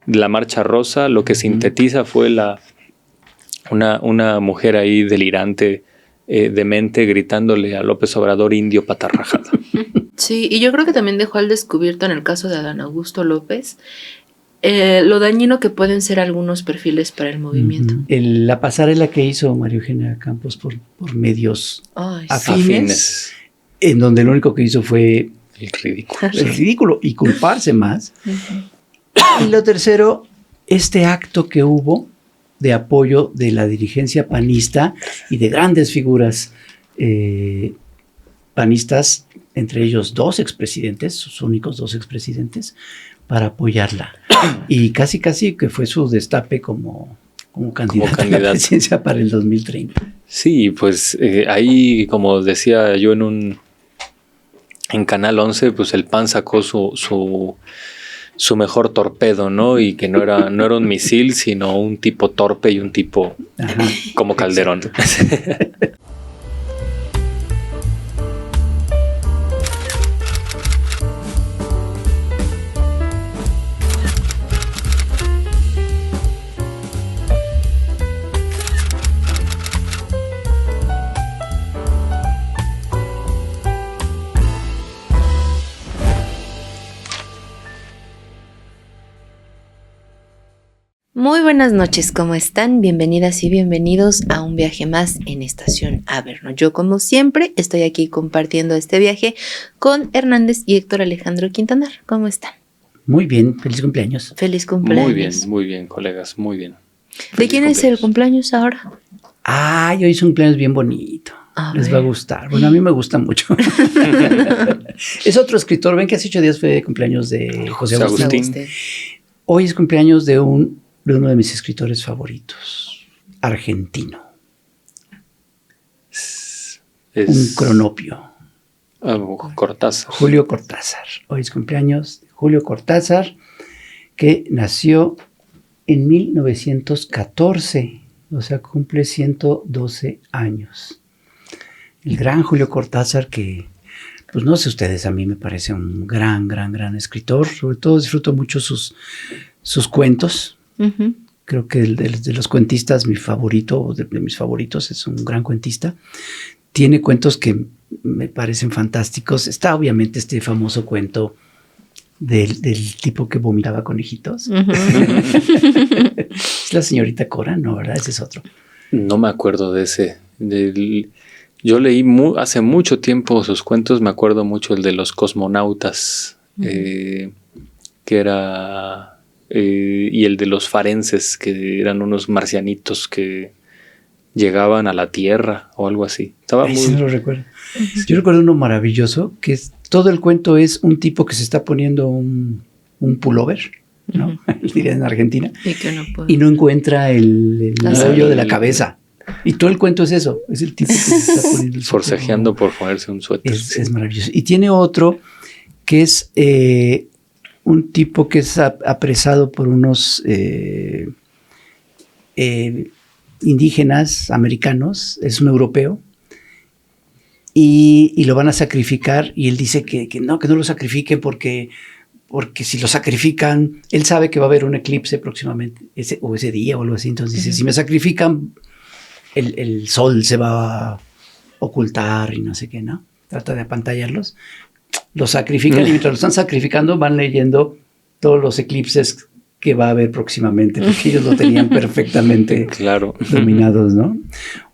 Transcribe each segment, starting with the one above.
la Marcha Rosa, lo que sintetiza fue una mujer ahí delirante, demente, gritándole a López Obrador indio patarrajado. Sí, y yo creo que también dejó al descubierto en el caso de Adán Augusto López lo dañino que pueden ser algunos perfiles para el movimiento. La pasarela que hizo María Eugenia Campos por medios afines, en donde lo único que hizo fue el ridículo. El ridículo y culparse más. Y lo tercero, este acto que hubo de apoyo de la dirigencia panista y de grandes figuras panistas, entre ellos 2 expresidentes, sus únicos 2 expresidentes, para apoyarla. Y casi que fue su destape como candidata a la presidencia para el 2030. Sí, pues ahí, como decía yo en Canal 11, pues el PAN sacó su mejor torpedo, ¿no? Y que no era un misil, sino un tipo torpe y un tipo como Calderón. Muy buenas noches, ¿cómo están? Bienvenidas y bienvenidos a un viaje más en Estación Averno. Yo, como siempre, estoy aquí compartiendo este viaje con Hernández y Héctor Alejandro Quintanar. ¿Cómo están? Muy bien, feliz cumpleaños. Feliz cumpleaños. Muy bien, colegas, muy bien. ¿De quién es el cumpleaños ahora? Hoy es un cumpleaños bien bonito. Les va a gustar. Bueno, a mí me gusta mucho. Es otro escritor. Ven que hace 8 días fue cumpleaños de José Agustín. Hoy es cumpleaños de uno de mis escritores favoritos, argentino. Un cronopio. Cortázar. Julio Cortázar. Hoy es cumpleaños de Julio Cortázar, que nació en 1914, o sea, cumple 112 años. El gran Julio Cortázar, que, pues no sé ustedes, a mí me parece un gran escritor. Sobre todo disfruto mucho sus cuentos. Uh-huh. Creo que de los cuentistas, mi favorito, de mis favoritos, es un gran cuentista. Tiene cuentos que me parecen fantásticos. Está obviamente este famoso cuento del tipo que vomitaba conejitos. Uh-huh. Es la señorita Cora, ¿no? ¿Verdad? Ese es otro. No me acuerdo de ese. Yo leí hace mucho tiempo sus cuentos. Me acuerdo mucho el de los cosmonautas, uh-huh. Que era... y el de los farenses, que eran unos marcianitos que llegaban a la Tierra o algo así. Sí, no lo recuerdo. Yo recuerdo uno maravilloso, que todo el cuento es un tipo que se está poniendo un pullover, ¿no? Diría en Argentina, y no encuentra el hoyo de la cabeza. Y todo el cuento es eso, es el tipo que se está poniendo el forcejeando por ponerse un suéter. Es maravilloso. Y tiene otro que es... un tipo que es apresado por unos indígenas americanos, es un europeo, y lo van a sacrificar, y él dice que no lo sacrifiquen porque si lo sacrifican, él sabe que va a haber un eclipse próximamente, ese día o algo así. Entonces dice, si me sacrifican, el sol se va a ocultar y no sé qué, ¿no? Trata de apantallarlos. Los sacrifican y mientras lo están sacrificando van leyendo todos los eclipses que va a haber próximamente, porque ellos lo tenían perfectamente dominados, ¿no?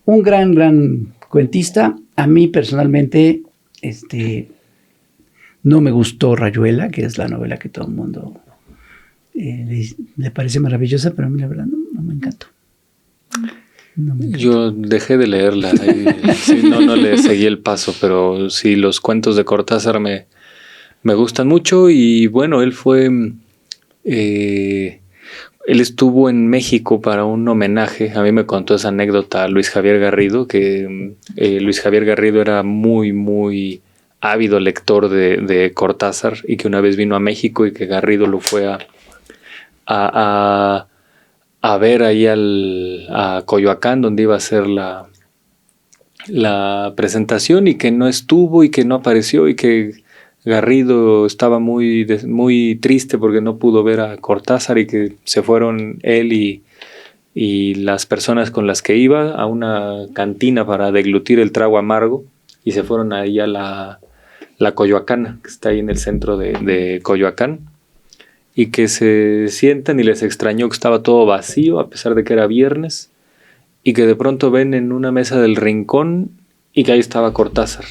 Un gran cuentista. A mí personalmente no me gustó Rayuela, que es la novela que todo el mundo le parece maravillosa, pero a mí la verdad no me encantó. Yo dejé de leerla. Sí, no le seguí el paso, pero sí, los cuentos de Cortázar me gustan mucho. Y bueno, él estuvo en México para un homenaje. A mí me contó esa anécdota Luis Javier Garrido, que Luis Javier Garrido era muy ávido lector de Cortázar, y que una vez vino a México y que Garrido lo fue a ver ahí a Coyoacán, donde iba a ser la presentación, y que no estuvo y que no apareció, y que Garrido estaba muy triste porque no pudo ver a Cortázar y que se fueron él y las personas con las que iba a una cantina para deglutir el trago amargo y se fueron ahí a la Coyoacana, que está ahí en el centro de Coyoacán, y que se sientan y les extrañó que estaba todo vacío a pesar de que era viernes y que de pronto ven en una mesa del rincón y que ahí estaba Cortázar.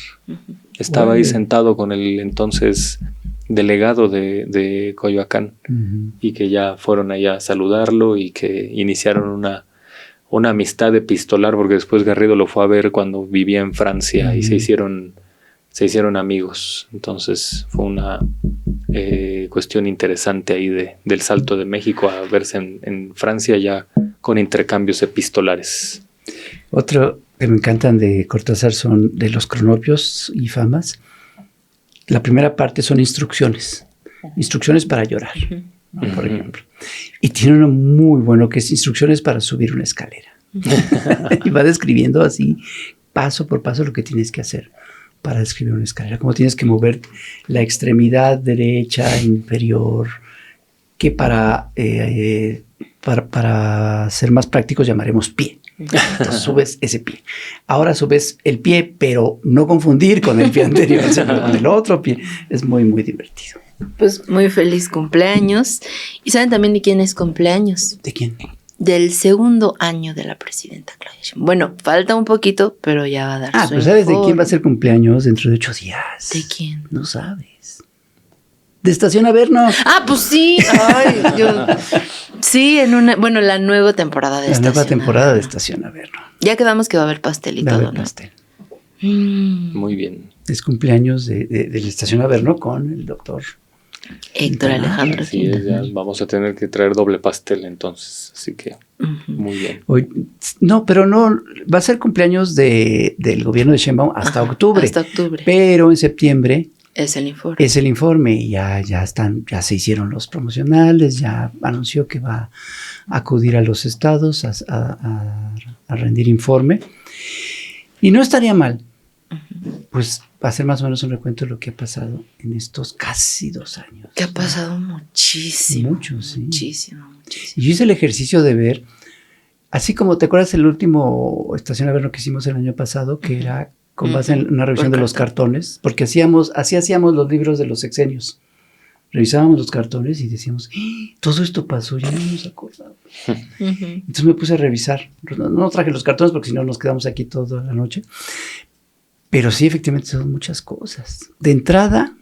Estaba ahí sentado con el entonces delegado de Coyoacán y que ya fueron allá a saludarlo y que iniciaron una amistad epistolar porque después Garrido lo fue a ver cuando vivía en Francia y se hicieron amigos. Entonces fue una cuestión interesante ahí del salto de México a verse en Francia ya con intercambios epistolares. Otro que me encantan de Cortázar son de los cronopios y famas. La primera parte son instrucciones para llorar, ¿no? Por ejemplo. Y tiene uno muy bueno que es instrucciones para subir una escalera. Y va describiendo así, paso por paso, lo que tienes que hacer para describir una escalera. Cómo tienes que mover la extremidad derecha inferior, que para ser más prácticos llamaremos pie. Entonces subes ese pie. Ahora subes el pie, pero no confundir con el pie anterior, sino con el otro pie. Es muy, muy divertido. Pues muy feliz cumpleaños. ¿Y saben también de quién es cumpleaños? ¿De quién? Del segundo año de la presidenta Claudia Sheinbaum. Bueno, falta un poquito, pero ya va a dar su pero ¿sabes informe. de quién va a ser cumpleaños dentro de 8 días? ¿De quién? No sabes. De Estación Averno. Ah, pues sí. Ay, sí, la nueva temporada de La Estación nueva temporada de Averno. Estación Averno. Ya quedamos que va a haber pastel y Va a todo, haber ¿no? pastel. Muy bien. Es cumpleaños de la Estación Averno con el doctor Héctor Alejandro Así es, Quintana. ya vamos a tener que traer doble pastel entonces, así que muy bien. No, pero no, va a ser cumpleaños del gobierno de Sheinbaum hasta octubre. Hasta octubre. Pero en septiembre Es el informe. es el informe y ya se hicieron los promocionales, ya anunció que va a acudir a los estados a rendir informe. Y no estaría mal, pues hacer más o menos un recuento de lo que ha pasado en estos casi 2 años. Que ha pasado muchísimo. Mucho, sí. Muchísimo. Y yo hice el ejercicio de ver, así como te acuerdas el último Estación Averno que hicimos el año pasado, que era con base en una revisión de los cartones, porque así hacíamos los libros de los sexenios. Revisábamos los cartones y decíamos, todo esto pasó, ya no nos acordaba. Entonces me puse a revisar. No traje los cartones porque si no nos quedamos aquí toda la noche. Pero sí, efectivamente son muchas cosas. De entrada,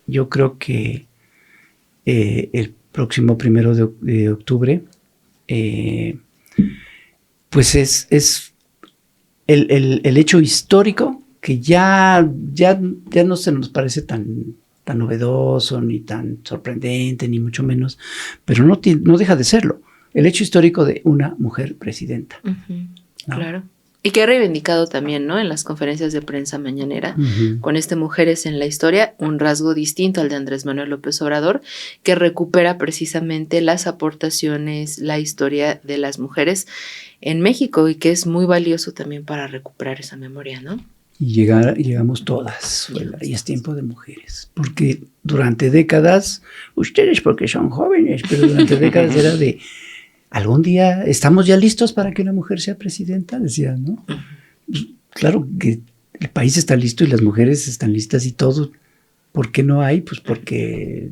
yo creo que el próximo 1 de octubre, pues es el hecho histórico que ya no se nos parece tan novedoso, ni tan sorprendente, ni mucho menos, pero no deja de serlo. El hecho histórico de una mujer presidenta. ¿No? Claro. Y que ha reivindicado también, ¿no? En las conferencias de prensa mañanera, con Mujeres en la Historia, un rasgo distinto al de Andrés Manuel López Obrador, que recupera precisamente las aportaciones, la historia de las mujeres en México y que es muy valioso también para recuperar esa memoria, ¿no? Y llegamos todas, y es tiempo de mujeres, porque durante décadas, ustedes porque son jóvenes, pero durante décadas era de, algún día estamos ya listos para que una mujer sea presidenta, decían, ¿no? Claro que el país está listo y las mujeres están listas y todo. ¿Por qué no hay? Pues porque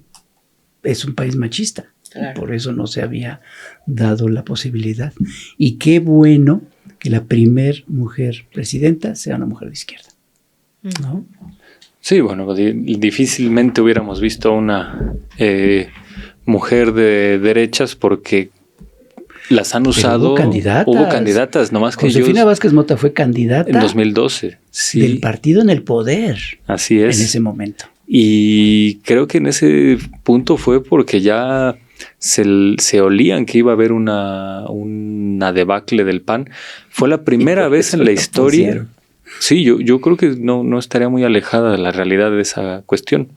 es un país machista. Claro. Por eso no se había dado la posibilidad. Y qué bueno que la primer mujer presidenta sea una mujer de izquierda, ¿no? Sí, bueno, difícilmente hubiéramos visto una mujer de derechas porque las han usado. Hubo candidatas, nomás que Josefina Vázquez Mota fue candidata en 2012, sí, del partido en el poder. Así es. En ese momento. Y creo que en ese punto fue porque ya se olían que iba a haber una debacle del PAN. Fue la primera vez en la historia. Sí, yo creo que no estaría muy alejada de la realidad de esa cuestión.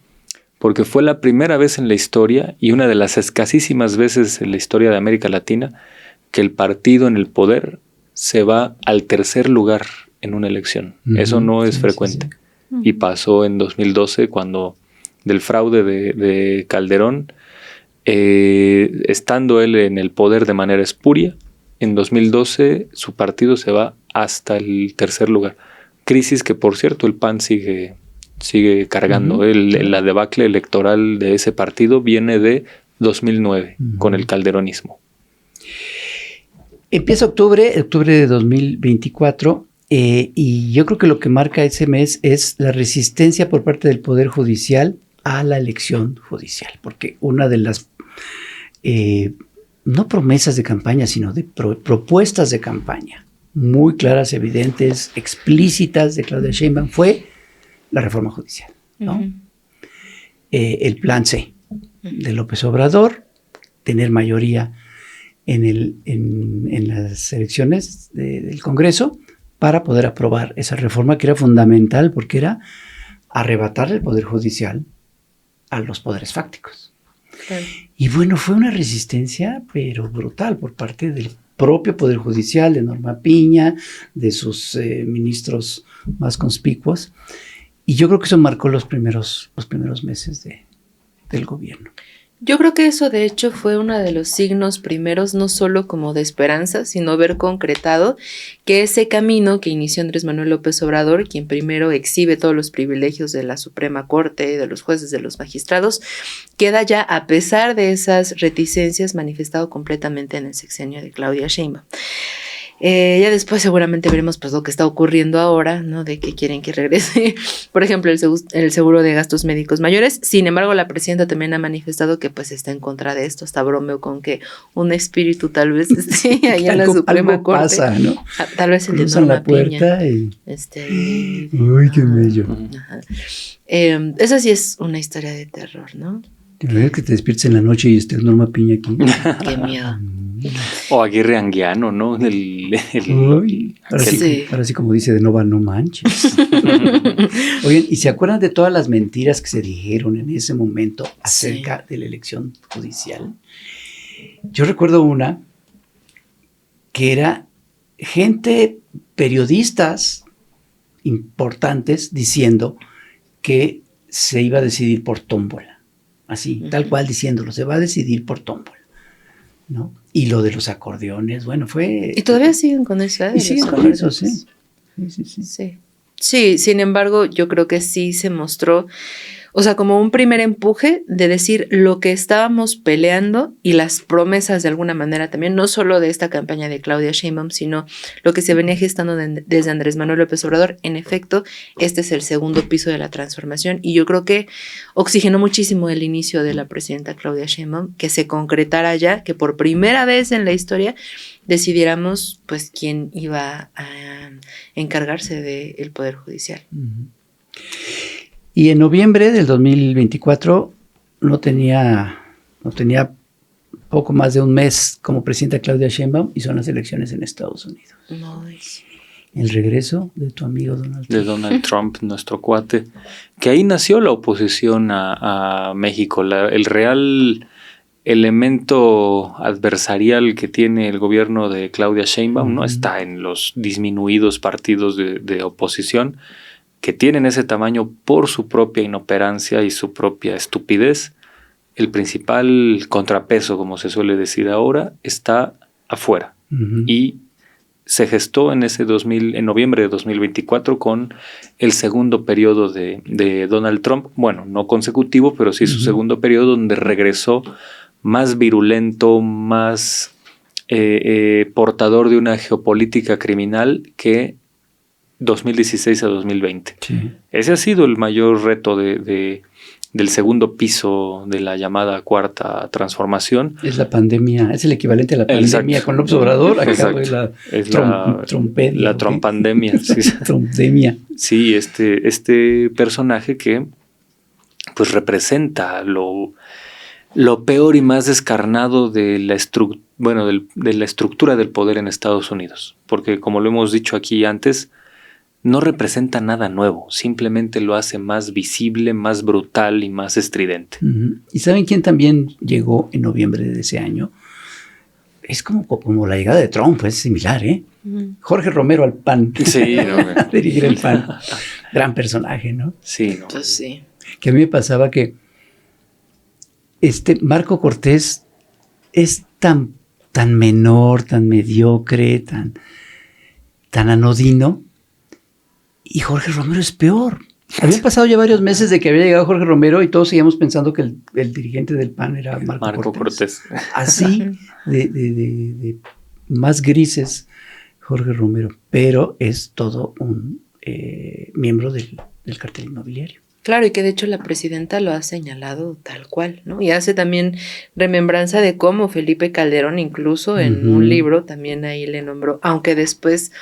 Porque fue la primera vez en la historia y una de las escasísimas veces en la historia de América Latina que el partido en el poder se va al tercer lugar en una elección. Eso no es frecuente. Y pasó en 2012 cuando del fraude de Calderón, estando él en el poder de manera espuria. En 2012 su partido se va hasta el tercer lugar. Crisis que, por cierto, el PAN sigue cargando. La debacle electoral de ese partido viene de 2009 con el calderonismo. Empieza octubre de 2024, y yo creo que lo que marca ese mes es la resistencia por parte del Poder Judicial a la elección judicial, porque una de las, no promesas de campaña, sino de propuestas de campaña muy claras, evidentes, explícitas de Claudia Sheinbaum fue la reforma judicial, ¿no? El plan C de López Obrador, tener mayoría en las elecciones del Congreso para poder aprobar esa reforma que era fundamental porque era arrebatar el Poder Judicial a los poderes fácticos. Claro. Y bueno, fue una resistencia pero brutal por parte del propio Poder Judicial, de Norma Piña, de sus ministros más conspicuos, y yo creo que eso marcó los primeros meses del gobierno. Yo creo que eso de hecho fue uno de los signos primeros, no solo como de esperanza, sino ver concretado que ese camino que inició Andrés Manuel López Obrador, quien primero exhibe todos los privilegios de la Suprema Corte, de los jueces, de los magistrados, queda ya, a pesar de esas reticencias, manifestado completamente en el sexenio de Claudia Sheinbaum. Ya después seguramente veremos pues lo que está ocurriendo ahora, ¿no? De que quieren que regrese, por ejemplo, el seguro de gastos médicos mayores. Sin embargo, la presidenta también ha manifestado que pues está en contra de esto. Hasta bromeo con que un espíritu tal vez esté ahí en la Suprema Corte. Pasa, ¿no? Tal vez el de Norma Piña. Uy, qué bello. Esa sí es una historia de terror, ¿no? ¿Te imaginas que te despiertes en la noche y estés Norma Piña aquí? Qué miedo. O Aguirre Anguiano, ¿no? Ahora sí como dice de Nova, no manches. Oigan, ¿y se acuerdan de todas las mentiras que se dijeron en ese momento acerca de la elección judicial? Yo recuerdo una que era gente, periodistas importantes, diciendo que se iba a decidir por tómbola. Así, tal cual diciéndolo, se va a decidir por tómbola, ¿no? Y lo de los acordeones, bueno, fue... Y todavía siguen con eso, ¿eh? Y siguen con eso, sí. Sí, sin embargo, yo creo que sí se mostró, o sea, como un primer empuje de decir lo que estábamos peleando y las promesas de alguna manera también, no solo de esta campaña de Claudia Sheinbaum, sino lo que se venía gestando desde Andrés Manuel López Obrador. En efecto, este es el segundo piso de la transformación y yo creo que oxigenó muchísimo el inicio de la presidenta Claudia Sheinbaum, que se concretara ya, que por primera vez en la historia decidiéramos pues quién iba a encargarse del Poder Judicial. Y en noviembre del 2024 no tenía poco más de un mes como presidenta Claudia Sheinbaum y son las elecciones en Estados Unidos. El regreso de tu amigo Donald Trump. De Donald Trump, nuestro cuate. Que ahí nació la oposición a México. El real elemento adversarial que tiene el gobierno de Claudia Sheinbaum no está en los disminuidos partidos de oposición, que tienen ese tamaño por su propia inoperancia y su propia estupidez. El principal contrapeso, como se suele decir ahora, está afuera. Y se gestó en noviembre de 2024 con el segundo periodo de Donald Trump. Bueno, no consecutivo, pero sí su segundo periodo, donde regresó más virulento, más portador de una geopolítica criminal que 2016 a 2020. Sí. Ese ha sido el mayor reto del segundo piso de la llamada cuarta transformación. Es la pandemia, es el equivalente a la pandemia. Exacto. Con López Obrador. Acá es la trompandemia. Trompdemia. Sí, este personaje que pues representa lo peor y más descarnado de la estructura del poder en Estados Unidos. Porque como lo hemos dicho aquí antes, no representa nada nuevo, simplemente lo hace más visible, más brutal y más estridente. ¿Y saben quién también llegó en noviembre de ese año? Es como la llegada de Trump, es similar, ¿eh? Jorge Romero al PAN. Sí, dirigir el PAN. Gran personaje, ¿no? Sí, Pues sí. que a mí me pasaba que Marco Cortés es tan menor, tan mediocre, tan anodino, y Jorge Romero es peor. Habían pasado ya varios meses de que había llegado Jorge Romero y todos seguíamos pensando que el dirigente del PAN era Marco Cortés. Así de más grises Jorge Romero, pero es todo un miembro del cartel inmobiliario. Claro, y que de hecho la presidenta lo ha señalado tal cual, ¿no? Y hace también remembranza de cómo Felipe Calderón, incluso en un libro, también ahí le nombró, aunque después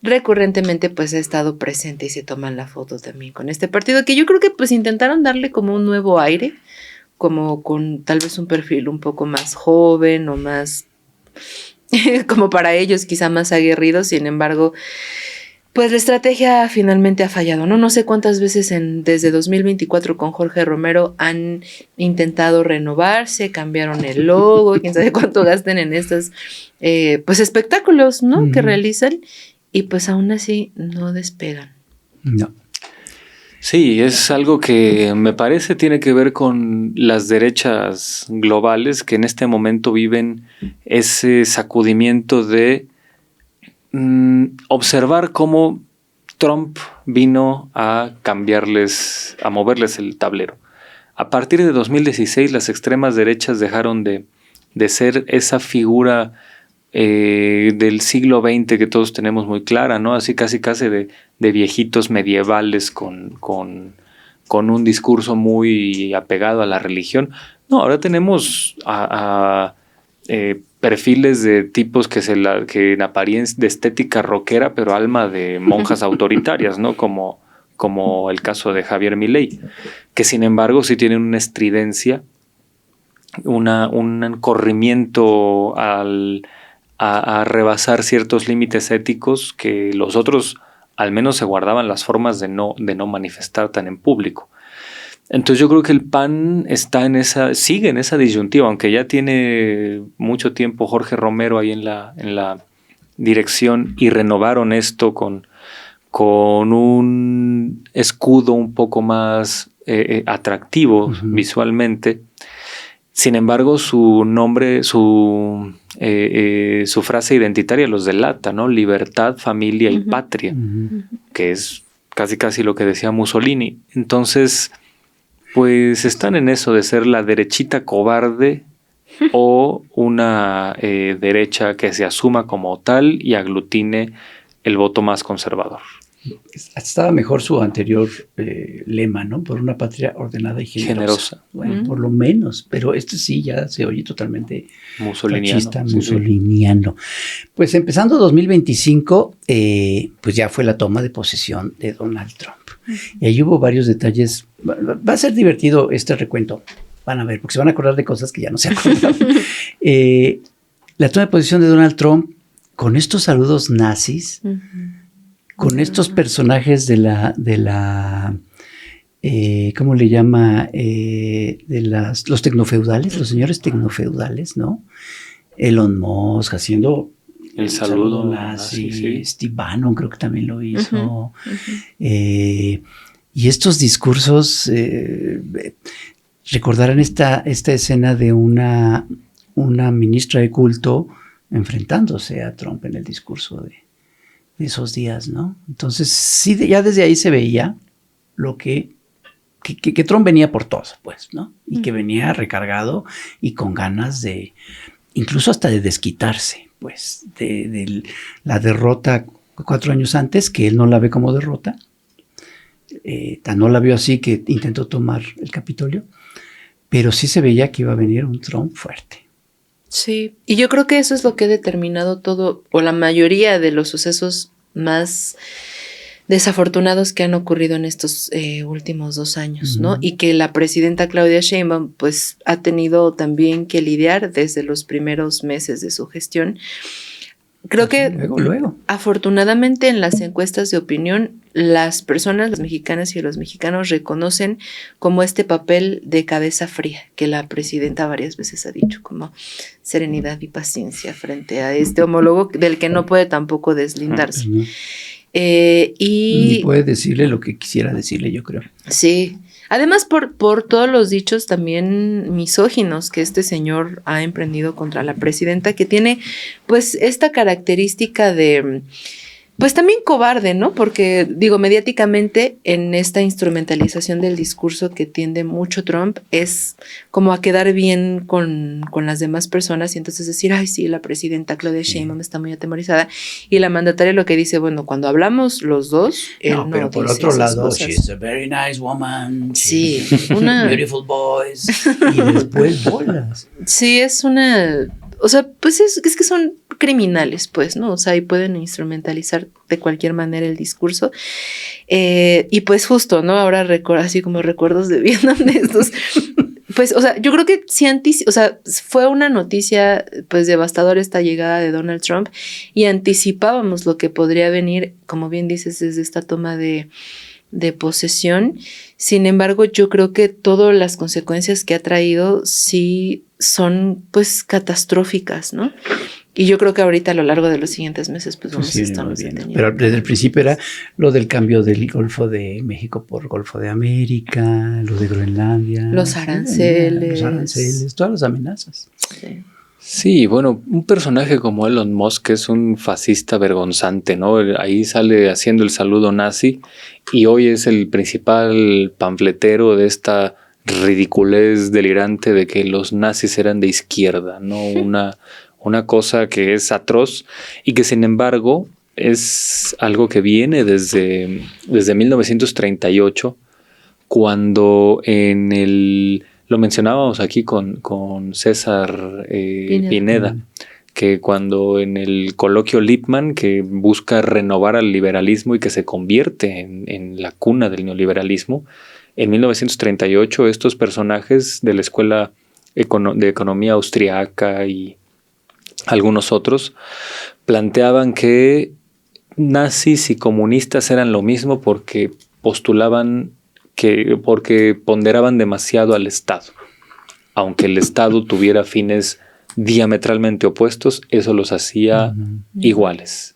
recurrentemente pues ha estado presente y se toman la foto también con este partido, que yo creo que pues intentaron darle como un nuevo aire, como con tal vez un perfil un poco más joven o más, como para ellos quizá más aguerrido, sin embargo, pues la estrategia finalmente ha fallado, ¿no? No sé cuántas veces desde 2024 con Jorge Romero han intentado renovarse, cambiaron el logo, quién sabe cuánto gasten en estos pues espectáculos, ¿no? Que realizan y pues aún así no despegan. No. Sí, es algo que me parece tiene que ver con las derechas globales que en este momento viven ese sacudimiento de observar cómo Trump vino a cambiarles, a moverles el tablero. A partir de 2016 las extremas derechas dejaron de ser esa figura del siglo XX que todos tenemos muy clara, ¿no? Así casi de viejitos medievales con un discurso muy apegado a la religión. No, ahora tenemos perfiles de tipos que en apariencia de estética rockera, pero alma de monjas autoritarias, ¿no? Como el caso de Javier Milei, que sin embargo sí tienen una estridencia, un corrimiento a rebasar ciertos límites éticos que los otros al menos se guardaban las formas de no manifestar tan en público. Entonces yo creo que el PAN sigue en esa disyuntiva, aunque ya tiene mucho tiempo Jorge Romero ahí en la dirección y renovaron esto con un escudo un poco más atractivo visualmente. Sin embargo, su nombre, su frase identitaria los delata, ¿no? Libertad, familia y patria, que es casi lo que decía Mussolini. Entonces, pues están en eso de ser la derechita cobarde o una derecha que se asuma como tal y aglutine el voto más conservador. Estaba mejor su anterior lema, ¿no? Por una patria ordenada y generosa. Bueno, por lo menos, pero sí ya se oye totalmente mussoliniano. Pues empezando 2025, pues ya fue la toma de posesión de Donald Trump. Y ahí hubo varios detalles. Va a ser divertido este recuento. Van a ver, porque se van a acordar de cosas que ya no se acordaban. La toma de posesión de Donald Trump con estos saludos nazis, con estos personajes de la ¿cómo le llama? Los tecnofeudales, los señores tecnofeudales, ¿no? Elon Musk haciendo el saludo nazi, sí. Steve Bannon creo que también lo hizo. Y estos discursos, recordarán esta escena de una ministra de culto enfrentándose a Trump en el discurso de esos días, ¿no? Entonces, sí, ya desde ahí se veía lo que Trump venía por todo, pues, ¿no? Y que venía recargado y con ganas de, incluso hasta de desquitarse, pues, de la derrota 4 años antes, que él no la ve como derrota. No la vio así que intentó tomar el Capitolio, pero sí se veía que iba a venir un Trump fuerte. Sí, y yo creo que eso es lo que ha determinado todo, o la mayoría de los sucesos más desafortunados que han ocurrido en estos últimos 2 años, ¿no? Y que la presidenta Claudia Sheinbaum pues ha tenido también que lidiar desde los primeros meses de su gestión. Creo que luego. Afortunadamente en las encuestas de opinión las personas, las mexicanas y los mexicanos reconocen como este papel de cabeza fría que la presidenta varias veces ha dicho, como serenidad y paciencia frente a este homólogo del que no puede tampoco deslindarse. Ni puede decirle lo que quisiera decirle, yo creo. Sí. Además, por todos los dichos también misóginos que este señor ha emprendido contra la presidenta, que tiene pues esta característica de... Pues también cobarde, ¿no? Porque, digo, mediáticamente en esta instrumentalización del discurso que tiende mucho Trump es como a quedar bien con las demás personas y entonces decir, ay, sí, la presidenta Claudia Sheinbaum está muy atemorizada. Y la mandataria lo que dice, bueno, cuando hablamos los dos, él no pero por dice otro esas lado, cosas. she's a very nice woman. Sí, una beautiful boys. Y después bolas. Sí, es una... O sea, pues es que son criminales, pues, ¿no? O sea, y pueden instrumentalizar de cualquier manera el discurso. Y pues justo, ¿no? Ahora así como recuerdos de Vietnam de estos. Pues, o sea, yo creo que sí fue una noticia pues devastadora esta llegada de Donald Trump y anticipábamos lo que podría venir, como bien dices, desde esta toma de posesión. Sin embargo, yo creo que todas las consecuencias que ha traído sí son pues catastróficas, ¿no? Y yo creo que ahorita a lo largo de los siguientes meses pues vamos a estarnos deteniendo. Pero desde el principio era lo del cambio del Golfo de México por Golfo de América, lo de Groenlandia. Los aranceles. Todas las amenazas. Sí. Sí, bueno, un personaje como Elon Musk es un fascista vergonzante, ¿no? Ahí sale haciendo el saludo nazi y hoy es el principal panfletero de esta ridiculez delirante de que los nazis eran de izquierda, ¿no? Una cosa que es atroz y que sin embargo es algo que viene desde 1938, cuando lo mencionábamos aquí con César Pineda, que cuando en el coloquio Lippmann, que busca renovar al liberalismo y que se convierte en la cuna del neoliberalismo, en 1938 estos personajes de la Escuela de Economía Austriaca y algunos otros planteaban que nazis y comunistas eran lo mismo porque porque ponderaban demasiado al Estado. Aunque el Estado tuviera fines diametralmente opuestos, eso los hacía iguales.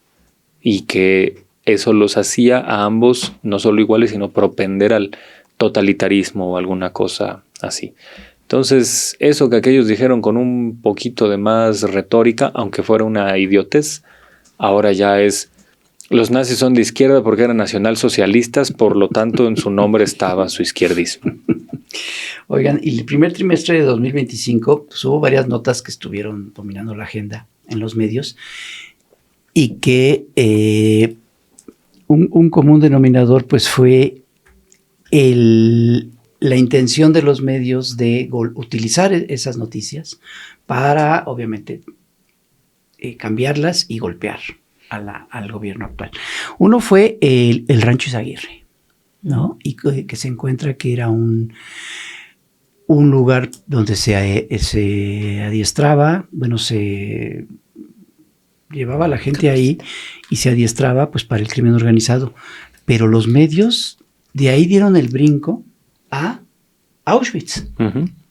Y que eso los hacía a ambos no solo iguales, sino propender al totalitarismo o alguna cosa así. Entonces, eso que aquellos dijeron con un poquito de más retórica, aunque fuera una idiotez, ahora ya es... Los nazis son de izquierda porque eran nacionalsocialistas, por lo tanto en su nombre estaba su izquierdismo. Oigan, y el primer trimestre de 2025 pues, hubo varias notas que estuvieron dominando la agenda en los medios y que un común denominador pues fue la intención de los medios de utilizar esas noticias para, obviamente, cambiarlas y golpear al gobierno actual. Uno fue el Rancho Izaguirre, ¿no? Y que se encuentra que era un lugar donde se adiestraba, bueno, se llevaba a la gente ahí y se adiestraba pues para el crimen organizado. Pero los medios de ahí dieron el brinco a Auschwitz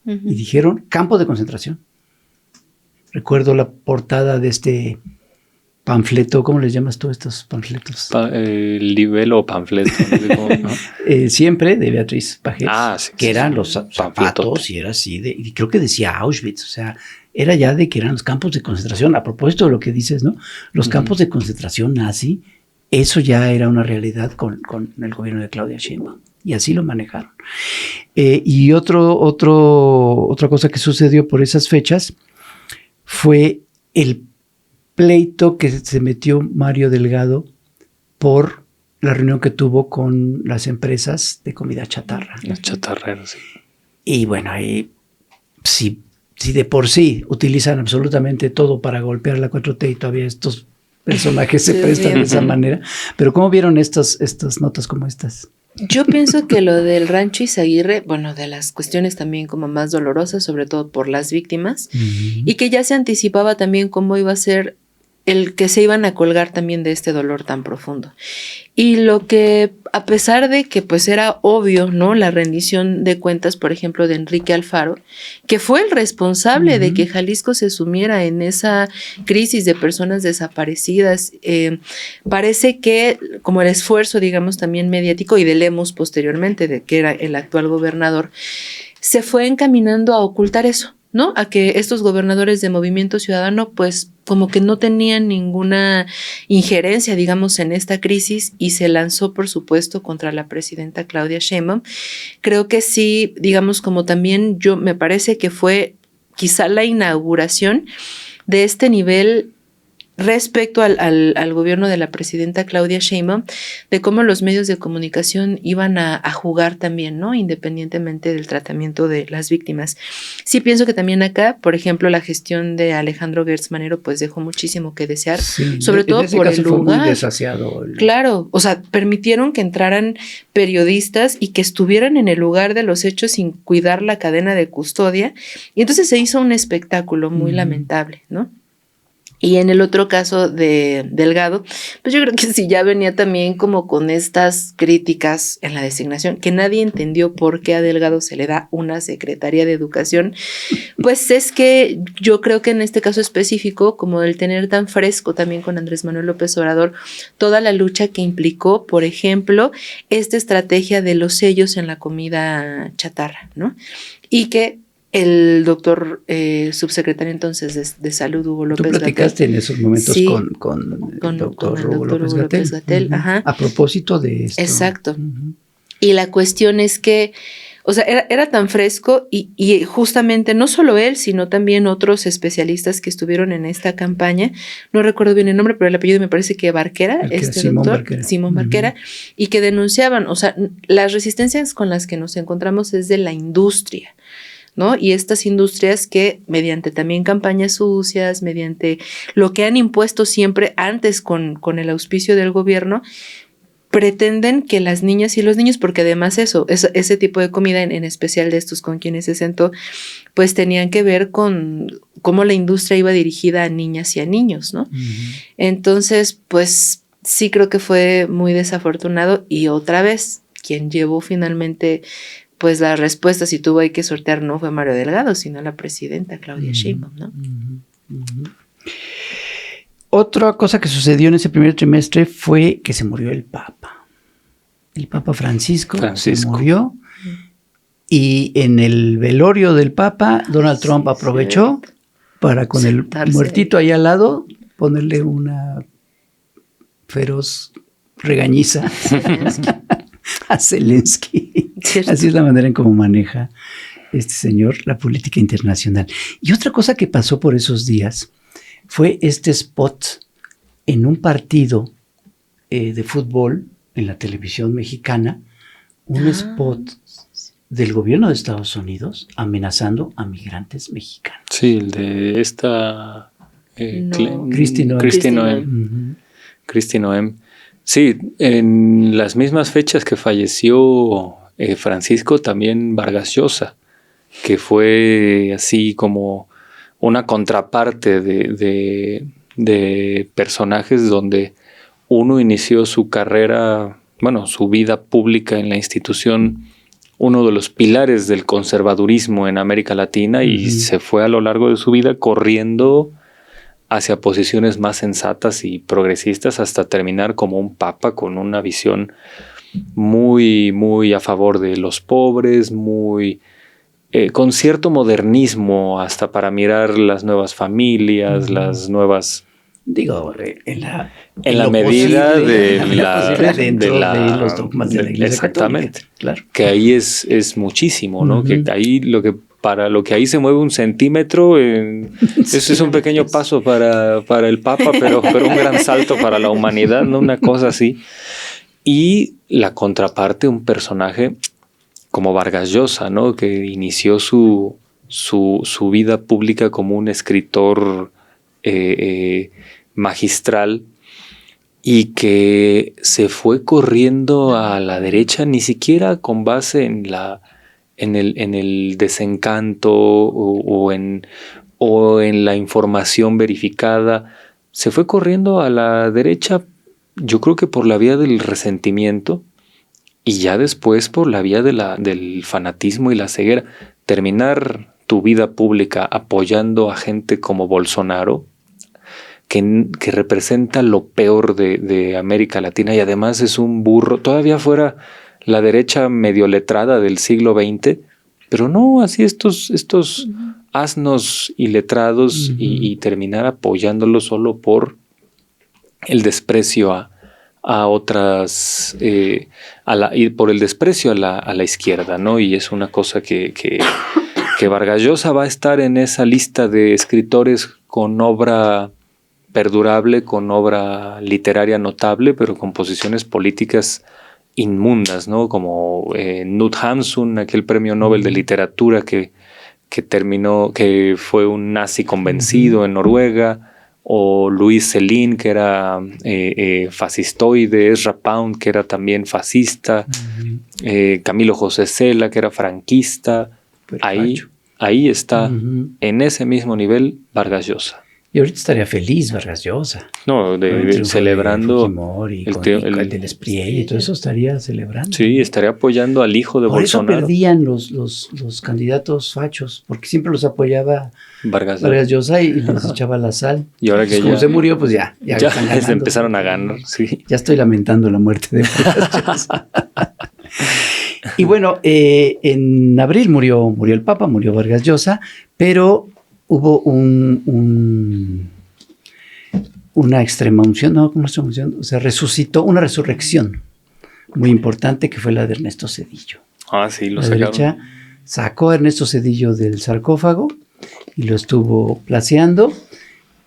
y dijeron campo de concentración. Recuerdo la portada de este panfleto, ¿cómo les llamas tú estos panfletos? Libelo o panfleto. ¿No? Siempre de Beatriz Pajés, sí, que eran los zapatos y era así, y creo que decía Auschwitz, o sea, era ya de que eran los campos de concentración. A propósito de lo que dices, ¿no? Los campos de concentración nazi, eso ya era una realidad con el gobierno de Claudia Sheinbaum. Y así lo manejaron. Y otra cosa que sucedió por esas fechas fue el pleito que se metió Mario Delgado por la reunión que tuvo con las empresas de comida chatarra. Los chatarreros, sí. Y bueno, ahí si de por sí utilizan absolutamente todo para golpear la 4T y todavía estos personajes se prestan de esa manera. Pero ¿cómo vieron estas notas como estas? Yo pienso que lo del Rancho Izaguirre, bueno, de las cuestiones también como más dolorosas, sobre todo por las víctimas, y que ya se anticipaba también cómo iba a ser el que se iban a colgar también de este dolor tan profundo. Y lo que, a pesar de que pues era obvio, ¿no? La rendición de cuentas, por ejemplo, de Enrique Alfaro, que fue el responsable de que Jalisco se sumiera en esa crisis de personas desaparecidas, parece que como el esfuerzo, digamos, también mediático y de Lemos posteriormente, de que era el actual gobernador, se fue encaminando a ocultar eso, ¿no? A que estos gobernadores de Movimiento Ciudadano, pues como que no tenían ninguna injerencia, digamos, en esta crisis, y se lanzó, por supuesto, contra la presidenta Claudia Sheinbaum. Creo que sí, digamos, como también me parece que fue quizá la inauguración de este nivel respecto al gobierno de la presidenta Claudia Sheinbaum, de cómo los medios de comunicación iban a jugar también, ¿no? Independientemente del tratamiento de las víctimas. Sí pienso que también acá, por ejemplo, la gestión de Alejandro Gertz Manero pues dejó muchísimo que desear, sí, sobre todo por el lugar. Fue muy desasiado. Claro, o sea, permitieron que entraran periodistas y que estuvieran en el lugar de los hechos sin cuidar la cadena de custodia, y entonces se hizo un espectáculo muy lamentable, ¿no? Y en el otro caso de Delgado, pues yo creo que sí ya venía también como con estas críticas en la designación, que nadie entendió por qué a Delgado se le da una Secretaría de Educación. Pues es que yo creo que en este caso específico, como el tener tan fresco también con Andrés Manuel López Obrador, toda la lucha que implicó, por ejemplo, esta estrategia de los sellos en la comida chatarra, ¿no? Y que el doctor subsecretario entonces de Salud, Hugo López Gatell. Tú platicaste en esos momentos sí, con el doctor Hugo López Gatell. Ajá. A propósito de esto. Exacto. Y la cuestión es que, o sea, era tan fresco y justamente no solo él, sino también otros especialistas que estuvieron en esta campaña. No recuerdo bien el nombre, pero el apellido me parece que Barquera, Simón Barquera, y que denunciaban, o sea, las resistencias con las que nos encontramos es de la industria, ¿no? Y estas industrias que mediante también campañas sucias, mediante lo que han impuesto siempre antes con el auspicio del gobierno, pretenden que las niñas y los niños, porque además ese tipo de comida, en especial de estos con quienes se sentó, pues tenían que ver con cómo la industria iba dirigida a niñas y a niños, ¿no? Entonces, pues sí creo que fue muy desafortunado, y otra vez, quien llevó finalmente pues las respuestas y tuvo que sortear no fue Mario Delgado, sino la presidenta Claudia Sheinbaum, ¿no? Otra cosa que sucedió en ese primer trimestre fue que se murió el Papa. El Papa Francisco. Se murió, y en el velorio del Papa, Donald Trump aprovechó para con el muertito ahí al lado ponerle una feroz regañiza a Zelensky. ¿Cierto? Así es la manera en cómo maneja este señor la política internacional. Y otra cosa que pasó por esos días fue este spot en un partido de fútbol en la televisión mexicana, un spot del gobierno de Estados Unidos amenazando a migrantes mexicanos. Sí, el de esta Kristi Noem. Kristi Noem. Sí, en las mismas fechas que falleció Francisco, también Vargas Llosa, que fue así como una contraparte de personajes donde uno inició su carrera, bueno, su vida pública en la institución, uno de los pilares del conservadurismo en América Latina, y se fue a lo largo de su vida corriendo hacia posiciones más sensatas y progresistas hasta terminar como un papa con una visión muy, muy a favor de los pobres, muy con cierto modernismo hasta para mirar las nuevas familias, las nuevas... Digo, en la medida de los dogmas de la Iglesia exactamente, Católica, claro. Que ahí es muchísimo, ¿no? Que ahí para lo que ahí se mueve un centímetro, eso es un pequeño paso para el Papa, pero un gran salto para la humanidad, ¿no? Una cosa así. Y la contraparte, un personaje como Vargas Llosa, ¿no? Que inició su vida pública como un escritor magistral, y que se fue corriendo a la derecha, ni siquiera con base en el desencanto o en la información verificada, se fue corriendo a la derecha, yo creo que por la vía del resentimiento y ya después por la vía del fanatismo y la ceguera. Terminar tu vida pública apoyando a gente como Bolsonaro, que representa lo peor de América Latina y además es un burro, todavía fuera la derecha medio letrada del siglo XX, pero no, así estos asnos iletrados y terminar apoyándolo solo por el desprecio a otras, y por el desprecio a la izquierda, ¿no? Y es una cosa que Vargas Llosa va a estar en esa lista de escritores con obra perdurable, con obra literaria notable, pero con posiciones políticas inmundas, ¿no? Como Knut Hamsun, aquel premio Nobel de literatura que fue un nazi convencido en Noruega, o Luis Céline, que era fascistoide, Ezra Pound, que era también fascista, Camilo José Cela, que era franquista. Ahí está, en ese mismo nivel, Vargas Llosa. Y ahorita estaría feliz Vargas Llosa. No, celebrando el del Espriella y todo eso estaría celebrando. Sí, estaría apoyando al hijo de Bolsonaro. Por eso perdían los candidatos fachos, porque siempre los apoyaba Vargas Llosa y les echaba la sal. Y ahora que como se murió, pues ya se empezaron a ganar, sí. Ya estoy lamentando la muerte de Vargas Llosa. Y bueno, en abril murió el Papa, murió Vargas Llosa, pero hubo una extrema unción, no, ¿cómo extrema unción? O sea, resucitó una resurrección muy importante que fue la de Ernesto Zedillo. Ah, sí, lo sacaron. La derecha sacó a Ernesto Zedillo del sarcófago y lo estuvo placeando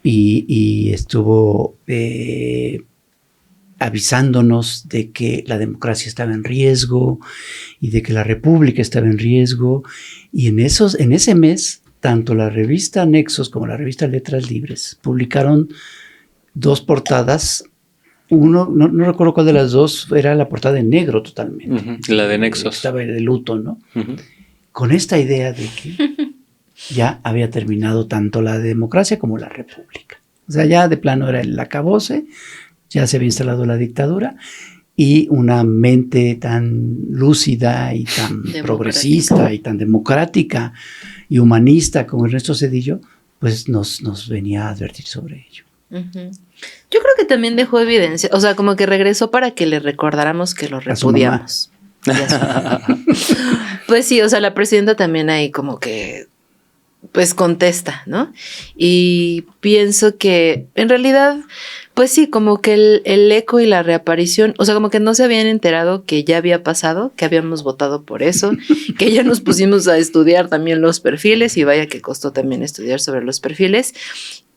y estuvo avisándonos de que la democracia estaba en riesgo y de que la república estaba en riesgo. Y en ese mes, tanto la revista Nexos como la revista Letras Libres publicaron 2 portadas. No recuerdo cuál de las 2 era la portada en negro totalmente. La de Nexos. Estaba de luto, ¿no? Con esta idea de que ya había terminado tanto la democracia como la república. O sea, ya de plano era el acabose, ya se había instalado la dictadura y una mente tan lúcida y tan progresista y tan democrática y humanista como Ernesto Zedillo, pues nos venía a advertir sobre ello. Yo creo que también dejó evidencia, o sea, como que regresó para que le recordáramos que lo repudiamos. Pues sí, o sea, la presidenta también ahí como que pues contesta, ¿no? Y pienso que en realidad, pues sí, como que el eco y la reaparición, o sea, como que no se habían enterado que ya había pasado, que habíamos votado por eso, que ya nos pusimos a estudiar también los perfiles y vaya que costó también estudiar sobre los perfiles.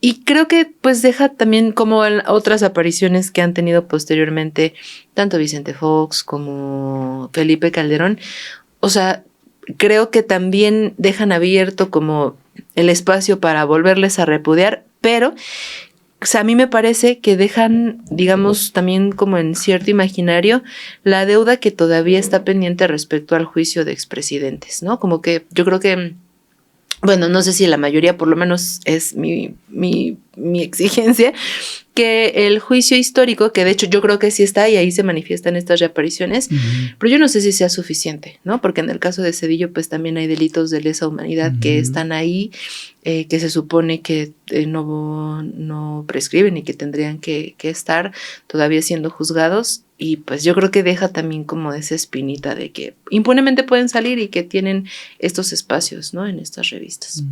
Y creo que pues deja también como otras apariciones que han tenido posteriormente, tanto Vicente Fox como Felipe Calderón, o sea, creo que también dejan abierto como el espacio para volverles a repudiar, pero o sea, a mí me parece que dejan, digamos, también como en cierto imaginario, la deuda que todavía está pendiente respecto al juicio de expresidentes, ¿no? Como que yo creo que, bueno, no sé si la mayoría, por lo menos es mi exigencia, que el juicio histórico, que de hecho yo creo que sí está y ahí se manifiestan estas reapariciones, pero yo no sé si sea suficiente, ¿no? Porque en el caso de Zedillo pues también hay delitos de lesa humanidad que están ahí, que se supone que no prescriben y que tendrían que estar todavía siendo juzgados, y pues yo creo que deja también como esa espinita de que impunemente pueden salir y que tienen estos espacios, ¿no? En estas revistas.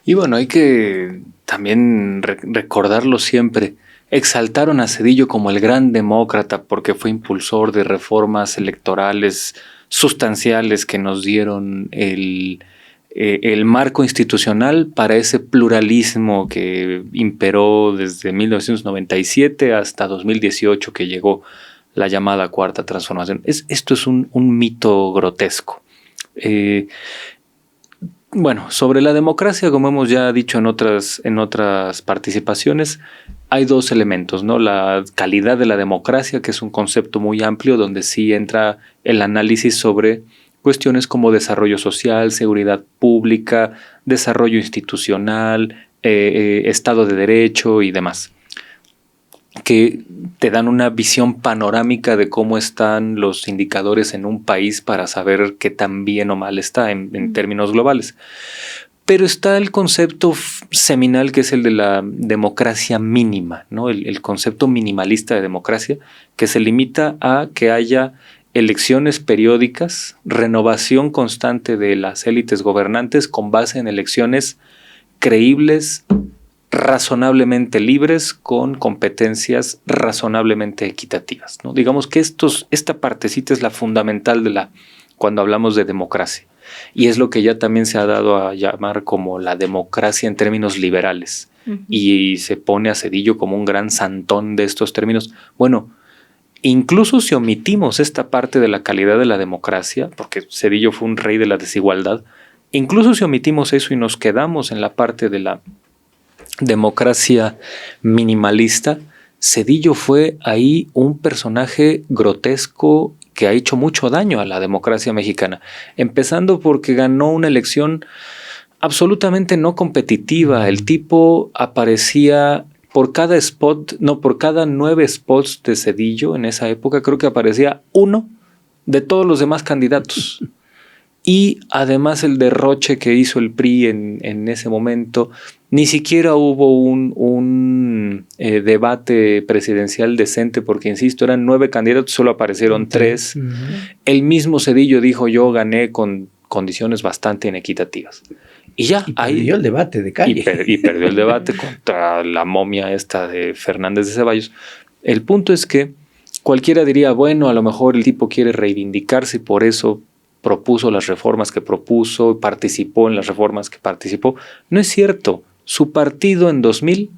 Y bueno, hay que también recordarlo siempre. Exaltaron a Zedillo como el gran demócrata porque fue impulsor de reformas electorales sustanciales que nos dieron el marco institucional para ese pluralismo que imperó desde 1997 hasta 2018, que llegó la llamada Cuarta Transformación. Esto es un mito grotesco. Bueno, sobre la democracia, como hemos ya dicho en otras participaciones, hay 2 elementos, ¿no? La calidad de la democracia, que es un concepto muy amplio donde sí entra el análisis sobre cuestiones como desarrollo social, seguridad pública, desarrollo institucional, Estado de Derecho y demás, que te dan una visión panorámica de cómo están los indicadores en un país para saber qué tan bien o mal está en términos globales. Pero está el concepto seminal que es el de la democracia mínima, ¿no? El concepto minimalista de democracia, que se limita a que haya elecciones periódicas, renovación constante de las élites gobernantes con base en elecciones creíbles, razonablemente libres, con competencias razonablemente equitativas, ¿no? Digamos que esta partecita es la fundamental cuando hablamos de democracia. Y es lo que ya también se ha dado a llamar como la democracia en términos liberales. Y se pone a Zedillo como un gran santón de estos términos. Bueno, incluso si omitimos esta parte de la calidad de la democracia, porque Zedillo fue un rey de la desigualdad, incluso si omitimos eso y nos quedamos en la parte de la democracia minimalista, Zedillo fue ahí un personaje grotesco que ha hecho mucho daño a la democracia mexicana, empezando porque ganó una elección absolutamente no competitiva. El tipo aparecía por cada por cada 9 spots de Zedillo en esa época, creo que aparecía uno de todos los demás candidatos. Y además el derroche que hizo el PRI en ese momento, ni siquiera hubo un debate presidencial decente, porque insisto, eran 9 candidatos, solo aparecieron 3. El mismo Zedillo dijo: yo gané con condiciones bastante inequitativas. Y ya y perdió el debate de calle. Y perdió el debate contra la momia esta de Fernández de Ceballos. El punto es que cualquiera diría, bueno, a lo mejor el tipo quiere reivindicarse y por eso propuso las reformas que propuso, participó en las reformas que participó. No es cierto. Su partido en 2000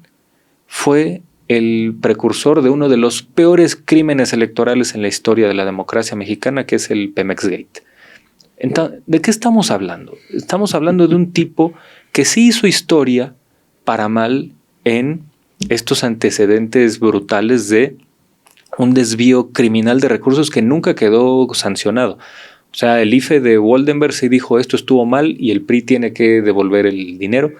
fue el precursor de uno de los peores crímenes electorales en la historia de la democracia mexicana, que es el Pemex Gate. Entonces, ¿de qué estamos hablando? Estamos hablando de un tipo que sí hizo historia para mal en estos antecedentes brutales de un desvío criminal de recursos que nunca quedó sancionado. O sea, el IFE de Woldenberg sí dijo esto estuvo mal y el PRI tiene que devolver el dinero,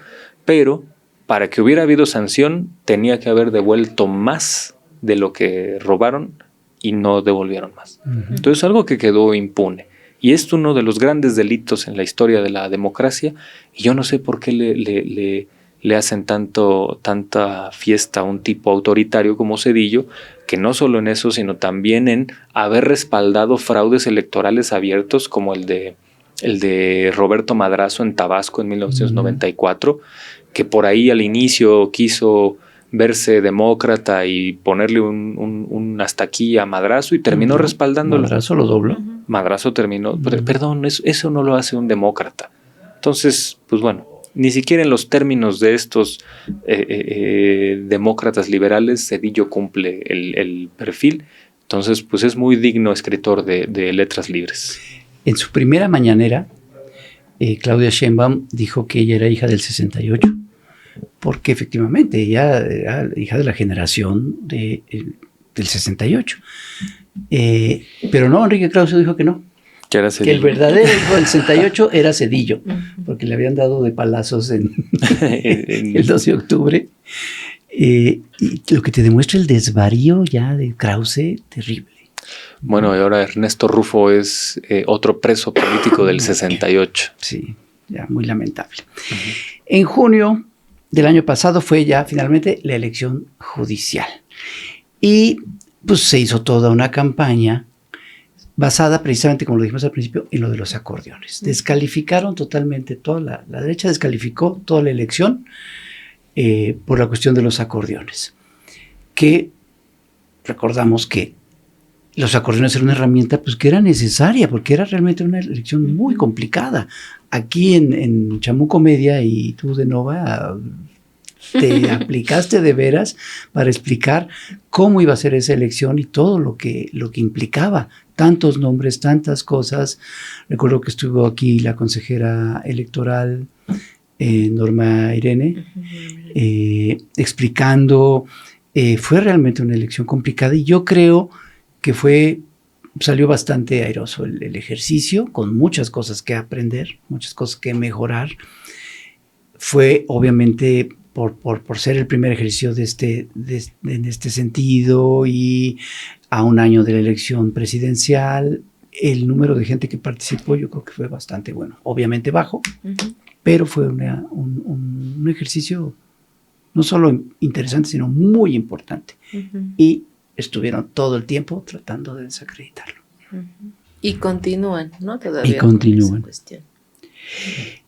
pero para que hubiera habido sanción tenía que haber devuelto más de lo que robaron y no devolvieron más. Entonces algo que quedó impune. Y es uno de los grandes delitos en la historia de la democracia y yo no sé por qué le hacen tanta fiesta a un tipo autoritario como Zedillo, que no solo en eso, sino también en haber respaldado fraudes electorales abiertos como el de Roberto Madrazo en Tabasco en 1994, que por ahí al inicio quiso verse demócrata y ponerle un hasta aquí a Madrazo y terminó respaldándolo. Madrazo lo dobló. Madrazo terminó, perdón, eso no lo hace un demócrata. Entonces, pues bueno, ni siquiera en los términos de estos demócratas liberales Zedillo cumple el perfil. Entonces, pues es muy digno escritor de letras libres. En su primera mañanera, Claudia Sheinbaum dijo que ella era hija del 68, porque efectivamente ella era hija de la generación del 68. Pero no, Enrique Krause dijo que no. Que el verdadero hijo del 68 era Zedillo, porque le habían dado de palazos en el 12 de octubre. Y lo que te demuestra el desvarío ya de Krause, terrible. Bueno, y ahora Ernesto Rufo es otro preso político del 68. Sí, ya muy lamentable. En junio del año pasado fue ya finalmente la elección judicial. Y pues se hizo toda una campaña basada precisamente, como lo dijimos al principio, en lo de los acordeones. Descalificaron totalmente, la derecha descalificó toda la elección por la cuestión de los acordeones. Que recordamos que los acordeones eran una herramienta pues, que era necesaria, porque era realmente una elección muy complicada. Aquí en Chamuco Media y tú de Nova te aplicaste de veras para explicar cómo iba a ser esa elección y todo lo que implicaba. Tantos nombres, tantas cosas. Recuerdo que estuvo aquí la consejera electoral Norma Irene explicando. Fue realmente una elección complicada y yo creo que salió bastante airoso el ejercicio, con muchas cosas que aprender, muchas cosas que mejorar. Fue obviamente por ser el primer ejercicio en este sentido, y a un año de la elección presidencial, el número de gente que participó yo creo que fue bastante bueno. Obviamente bajo, pero fue un ejercicio no solo interesante, sino muy importante. Y estuvieron todo el tiempo tratando de desacreditarlo. Y continúan, ¿no? Todavía. Y continúan.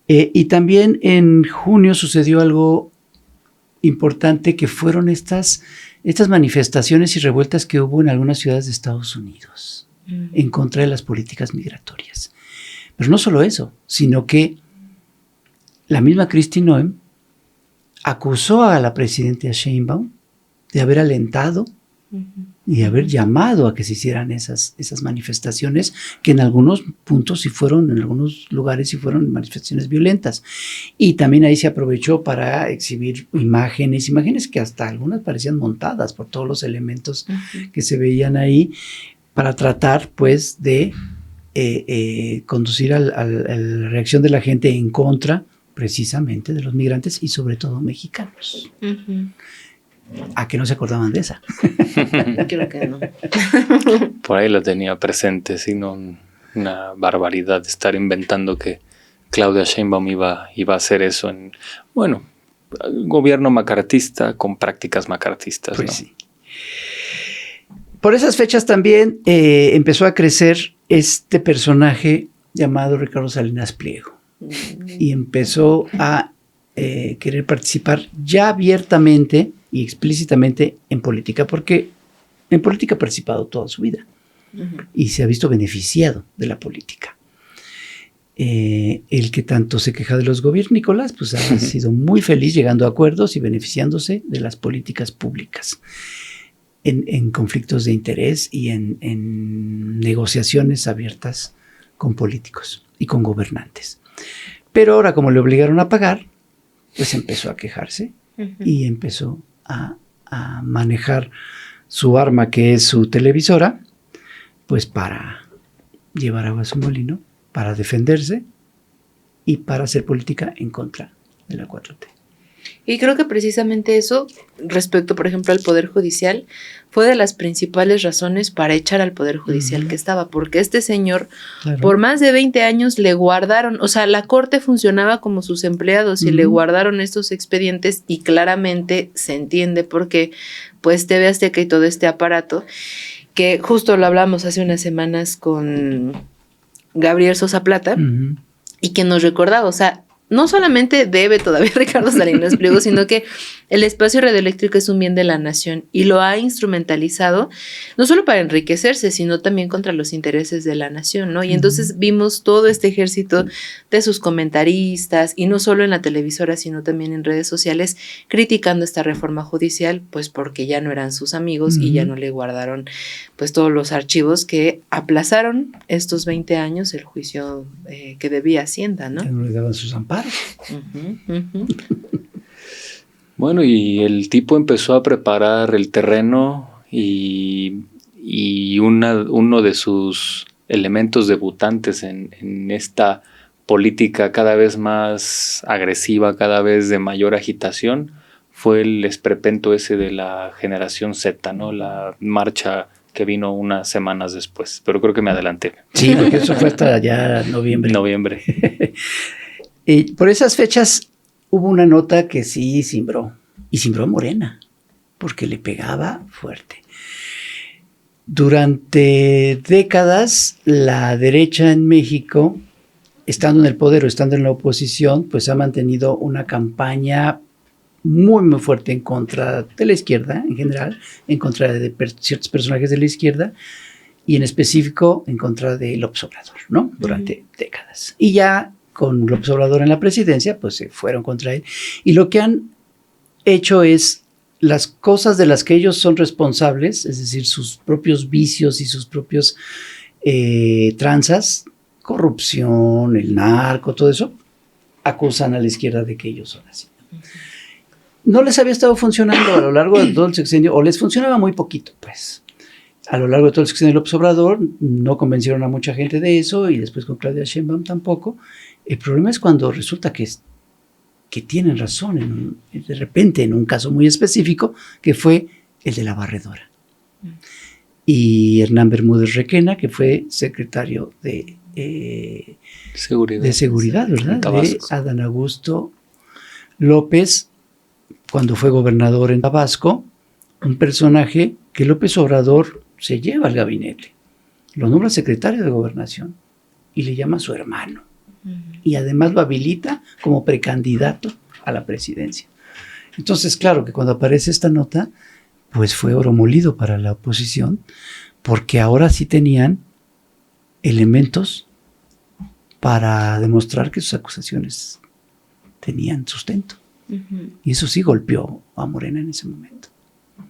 Y también en junio sucedió algo importante, que fueron estas manifestaciones y revueltas que hubo en algunas ciudades de Estados Unidos en contra de las políticas migratorias. Pero no solo eso, sino que la misma Kristi Noem acusó a la presidenta Sheinbaum de haber alentado y de haber llamado a que se hicieran esas manifestaciones, que en algunos puntos en algunos lugares sí fueron manifestaciones violentas. Y también ahí se aprovechó para exhibir imágenes que hasta algunas parecían montadas por todos los elementos que se veían ahí, para tratar pues de conducir a la reacción de la gente en contra precisamente de los migrantes y sobre todo mexicanos. ¿A que no se acordaban de esa? Creo que no. Por ahí la tenía presente, sino una barbaridad de estar inventando que Claudia Sheinbaum iba a hacer eso en, gobierno macartista con prácticas macartistas. Pues ¿no? Sí. Por esas fechas también empezó a crecer este personaje llamado Ricardo Salinas Pliego, y empezó a querer participar ya abiertamente y explícitamente en política, porque en política ha participado toda su vida y se ha visto beneficiado de la política. El que tanto se queja de los gobiernícolas, pues ha sido muy feliz llegando a acuerdos y beneficiándose de las políticas públicas en conflictos de interés y en negociaciones abiertas con políticos y con gobernantes. Pero ahora, como le obligaron a pagar, pues empezó a quejarse y empezó a manejar su arma, que es su televisora, pues para llevar agua a su molino, para defenderse y para hacer política en contra de la 4T. Y creo que precisamente eso, respecto, por ejemplo, al Poder Judicial, fue de las principales razones para echar al Poder Judicial que estaba, porque este señor, por más de 20 años le guardaron, o sea, la Corte funcionaba como sus empleados y le guardaron estos expedientes, y claramente se entiende por qué, pues TV Azteca y todo este aparato, que justo lo hablamos hace unas semanas con Gabriel Sosa Plata, y que nos recordaba, o sea, no solamente debe todavía Ricardo Salinas Pliego, sino que el espacio radioeléctrico es un bien de la nación y lo ha instrumentalizado no solo para enriquecerse, sino también contra los intereses de la nación, ¿no? Y entonces vimos todo este ejército de sus comentaristas, y no solo en la televisora, sino también en redes sociales, criticando esta reforma judicial, pues porque ya no eran sus amigos y ya no le guardaron pues todos los archivos que aplazaron estos 20 años el juicio que debía Hacienda, ¿no? Ya no le daban sus amparos. Bueno, y el tipo empezó a preparar el terreno, y uno de sus elementos debutantes en esta política cada vez más agresiva, cada vez de mayor agitación, fue el esperpento ese de la generación Z, ¿no? La marcha que vino unas semanas después, pero creo que me adelanté. Sí, porque eso fue hasta ya noviembre. Por esas fechas hubo una nota que sí cimbró, y cimbró Morena, porque le pegaba fuerte. Durante décadas, la derecha en México, estando en el poder o estando en la oposición, pues ha mantenido una campaña muy, muy fuerte en contra de la izquierda en general, en contra de ciertos personajes de la izquierda, y en específico en contra de López Obrador, ¿no? Durante décadas. Y ya con López Obrador en la presidencia, pues se fueron contra él. Y lo que han hecho es las cosas de las que ellos son responsables, es decir, sus propios vicios y sus propios tranzas, corrupción, el narco, todo eso, acusan a la izquierda de que ellos son así. No les había estado funcionando a lo largo de todo el sexenio, o les funcionaba muy poquito, pues. A lo largo de todo el sexenio de López Obrador no convencieron a mucha gente de eso, y después con Claudia Sheinbaum tampoco. El problema es cuando resulta que que tienen razón de repente en un caso muy específico, que fue el de la barredora. Y Hernán Bermúdez Requena, que fue secretario de seguridad, ¿verdad? De Adán Augusto López, cuando fue gobernador en Tabasco, un personaje que López Obrador se lleva al gabinete, lo nombra secretario de Gobernación y le llama a su hermano. Y además lo habilita como precandidato a la presidencia. Entonces, claro que cuando aparece esta nota, pues fue oro molido para la oposición, porque ahora sí tenían elementos para demostrar que sus acusaciones tenían sustento. Y eso sí golpeó a Morena en ese momento.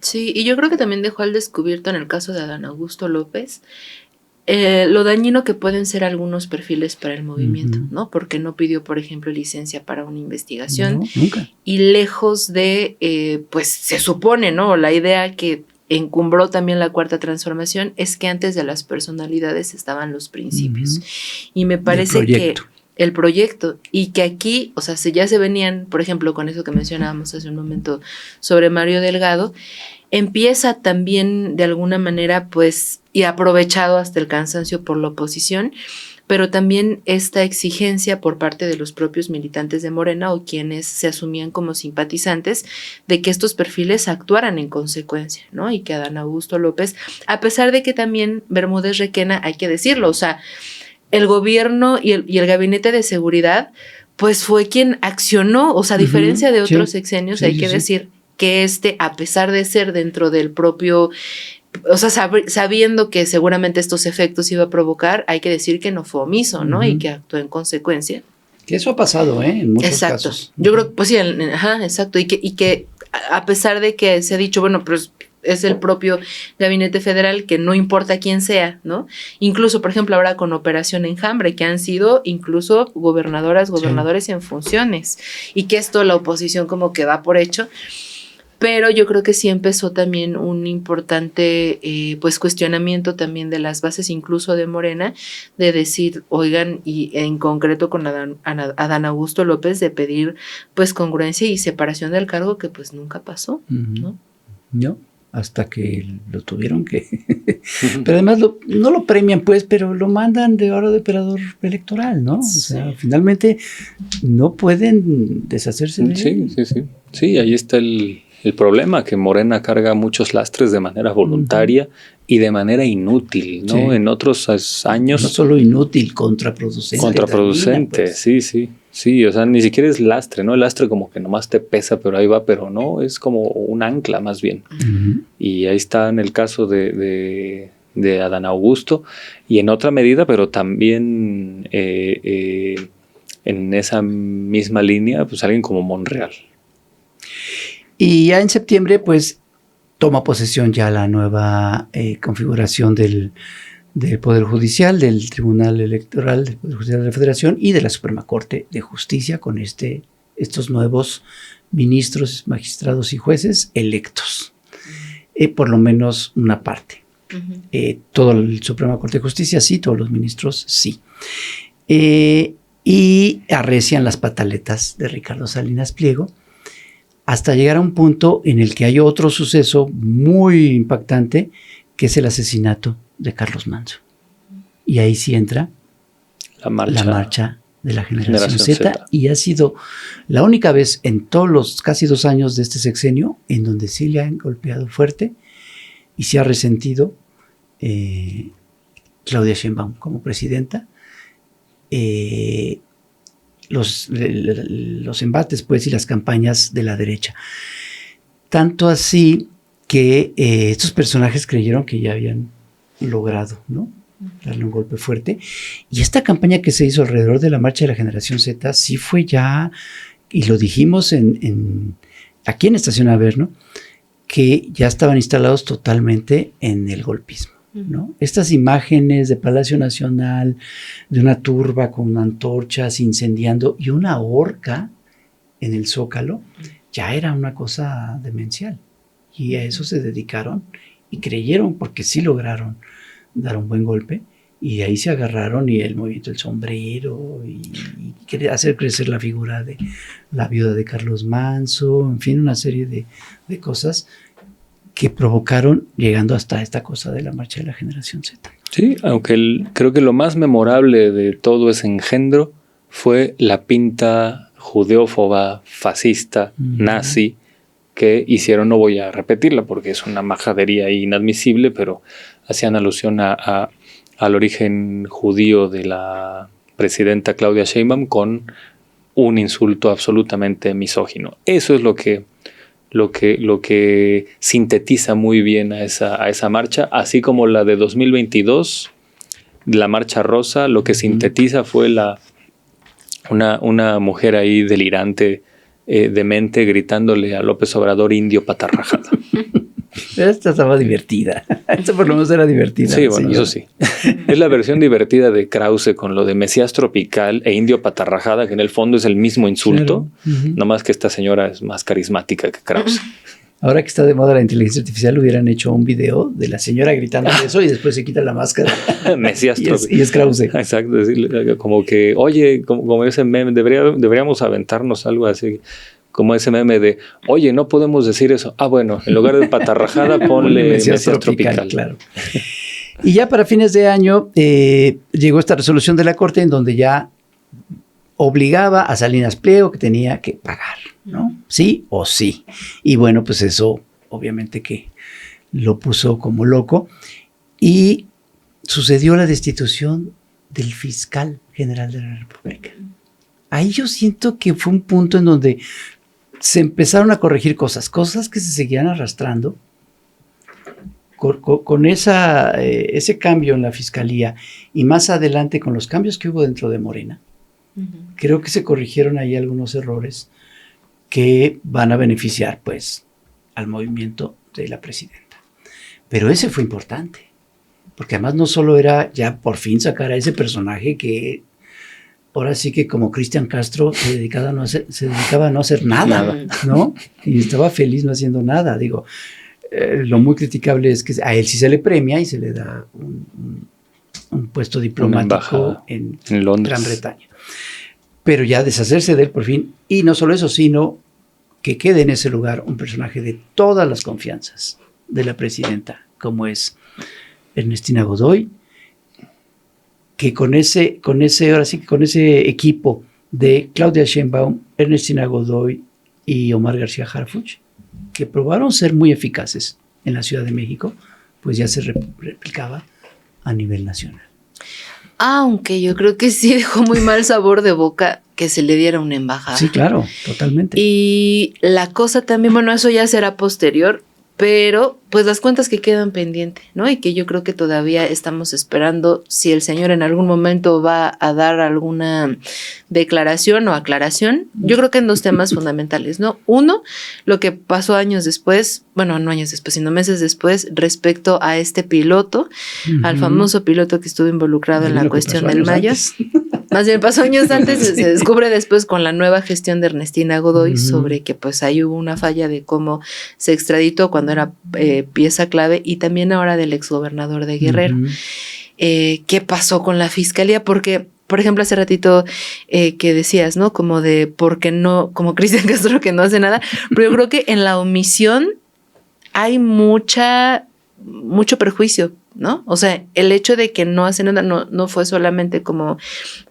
Sí, y yo creo que también dejó al descubierto en el caso de Adán Augusto López lo dañino que pueden ser algunos perfiles para el movimiento, ¿no? Porque no pidió, por ejemplo, licencia para una investigación. No, nunca. Y lejos de, pues se supone, ¿no? La idea que encumbró también la Cuarta Transformación es que antes de las personalidades estaban los principios. Y me parece que el proyecto, y que aquí, o sea, ya se venían, por ejemplo, con eso que mencionábamos hace un momento sobre Mario Delgado, empieza también de alguna manera, pues, y aprovechado hasta el cansancio por la oposición, pero también esta exigencia por parte de los propios militantes de Morena o quienes se asumían como simpatizantes de que estos perfiles actuaran en consecuencia, ¿no? Y que Adán Augusto López, a pesar de que también Bermúdez Requena, hay que decirlo, o sea, el gobierno y el gabinete de seguridad, pues fue quien accionó, o sea, a diferencia de otros sexenios, hay que decir que a pesar de ser dentro del propio, o sea, sabiendo que seguramente estos efectos iba a provocar, hay que decir que no fue omiso, ¿no? Y que actuó en consecuencia. Que eso ha pasado, en muchos casos. Yo creo que, pues sí, exacto. Y que a pesar de que se ha dicho, bueno, pues es el propio gabinete federal, que no importa quién sea, ¿no? Incluso, por ejemplo, ahora con Operación Enjambre, que han sido incluso gobernadores en funciones, y que esto la oposición como que da por hecho. Pero yo creo que sí empezó también un importante pues cuestionamiento también de las bases incluso de Morena, de decir, oigan, y en concreto con Adán Augusto López, de pedir pues congruencia y separación del cargo, que pues nunca pasó, ¿no? No, hasta que lo tuvieron que... Pero además no lo premian, pues, pero lo mandan de oro de operador electoral, ¿no? Sí. O sea, finalmente no pueden deshacerse de él. Sí, ahí está el problema, que Morena carga muchos lastres de manera voluntaria y de manera inútil, ¿no? Sí. En otros años... No solo inútil, contraproducente. Contraproducente, pues. Sí, o sea, ni siquiera es lastre, ¿no? El lastre como que nomás te pesa, pero ahí va, pero no, es como un ancla más bien. Y ahí está en el caso de Adán Augusto, y en otra medida, pero también en esa misma línea, pues alguien como Monreal. Y ya en septiembre, pues, toma posesión ya la nueva configuración del Poder Judicial, del Tribunal Electoral, del Poder Judicial de la Federación y de la Suprema Corte de Justicia, con estos nuevos ministros, magistrados y jueces electos. Por lo menos una parte. Todo el Suprema Corte de Justicia sí, todos los ministros sí. Y arrecian las pataletas de Ricardo Salinas Pliego, hasta llegar a un punto en el que hay otro suceso muy impactante, que es el asesinato de Carlos Manzo. Y ahí sí entra la marcha de la generación Z, y ha sido la única vez en todos los casi 2 años de este sexenio en donde sí le han golpeado fuerte y se ha resentido Claudia Sheinbaum como presidenta. Los embates, pues, y las campañas de la derecha. Tanto así que estos personajes creyeron que ya habían logrado, ¿no?, darle un golpe fuerte. Y esta campaña que se hizo alrededor de la marcha de la generación Z sí fue ya, y lo dijimos aquí en Estación Haber, ¿no?, que ya estaban instalados totalmente en el golpismo, ¿no? Estas imágenes de Palacio Nacional, de una turba con antorchas incendiando y una horca en el Zócalo, ya era una cosa demencial. Y a eso se dedicaron y creyeron, porque sí lograron dar un buen golpe, Y ahí se agarraron y el movimiento del sombrero y quería hacer crecer la figura de la viuda de Carlos Manso, en fin, una serie de cosas que provocaron llegando hasta esta cosa de la marcha de la generación Z. Sí, aunque creo que lo más memorable de todo ese engendro fue la pinta judeófoba, fascista, nazi, que hicieron. No voy a repetirla porque es una majadería inadmisible, pero hacían alusión al origen judío de la presidenta Claudia Sheinbaum con un insulto absolutamente misógino. Eso es lo que sintetiza muy bien a esa marcha, así como la de 2022, la Marcha Rosa, lo que sintetiza fue una mujer ahí delirante, demente, gritándole a López Obrador indio patarrajada. Esta estaba divertida. Esta por lo menos era divertida. Sí, bueno, eso sí. Es la versión divertida de Krause con lo de Mesías tropical e indio patarrajada, que en el fondo es el mismo insulto, claro. Nomás que esta señora es más carismática que Krause. Ahora que está de moda la inteligencia artificial, hubieran hecho un video de la señora gritando eso y después se quita la máscara. Mesías y es Krause. Exacto. Como que, oye, como ese meme, deberíamos aventarnos algo así. Como ese meme de, oye, no podemos decir eso. Ah, bueno, en lugar de patarrajada, ponle Mesías tropical. Claro. Y ya para fines de año llegó esta resolución de la Corte en donde ya obligaba a Salinas Pliego que tenía que pagar, ¿no? Sí o sí. Y bueno, pues eso obviamente que lo puso como loco. Y sucedió la destitución del fiscal general de la República. Ahí yo siento que fue un punto en donde se empezaron a corregir cosas que se seguían arrastrando con ese cambio en la fiscalía y más adelante con los cambios que hubo dentro de Morena. Creo que se corrigieron ahí algunos errores que van a beneficiar pues al movimiento de la presidenta. Pero ese fue importante, porque además no solo era ya por fin sacar a ese personaje que ahora sí que como Cristian Castro se dedicaba a no hacer nada, ¿no? Y estaba feliz no haciendo nada. Digo, lo muy criticable es que a él sí se le premia y se le da un puesto diplomático en Londres, Gran Bretaña. Pero ya deshacerse de él por fin, y no solo eso, sino que quede en ese lugar un personaje de todas las confianzas de la presidenta, como es Ernestina Godoy, que con ese equipo de Claudia Sheinbaum, Ernestina Godoy y Omar García Harfuch, que probaron ser muy eficaces en la Ciudad de México, pues ya se replicaba a nivel nacional. Aunque yo creo que sí dejó muy mal sabor de boca que se le diera una embajada. Sí, claro, totalmente. Y la cosa también, bueno, eso ya será posterior, pero pues las cuentas que quedan pendientes, ¿no? Y que yo creo que todavía estamos esperando si el señor en algún momento va a dar alguna declaración o aclaración. Yo creo que en dos temas fundamentales, ¿no? Uno, lo que pasó años después, bueno, no años después, sino meses después, respecto a este piloto, al famoso piloto que estuvo involucrado en la cuestión del Mayas. Más bien pasó años antes, se descubre después con la nueva gestión de Ernestina Godoy sobre que pues ahí hubo una falla de cómo se extraditó cuando era pieza clave, y también ahora del exgobernador de Guerrero. ¿Qué pasó con la fiscalía? Porque, por ejemplo, hace ratito que decías, ¿no? Como de por qué no, como Cristian Castro que no hace nada, pero yo creo que en la omisión hay mucho perjuicio, ¿no? O sea, el hecho de que no hace nada no fue solamente como,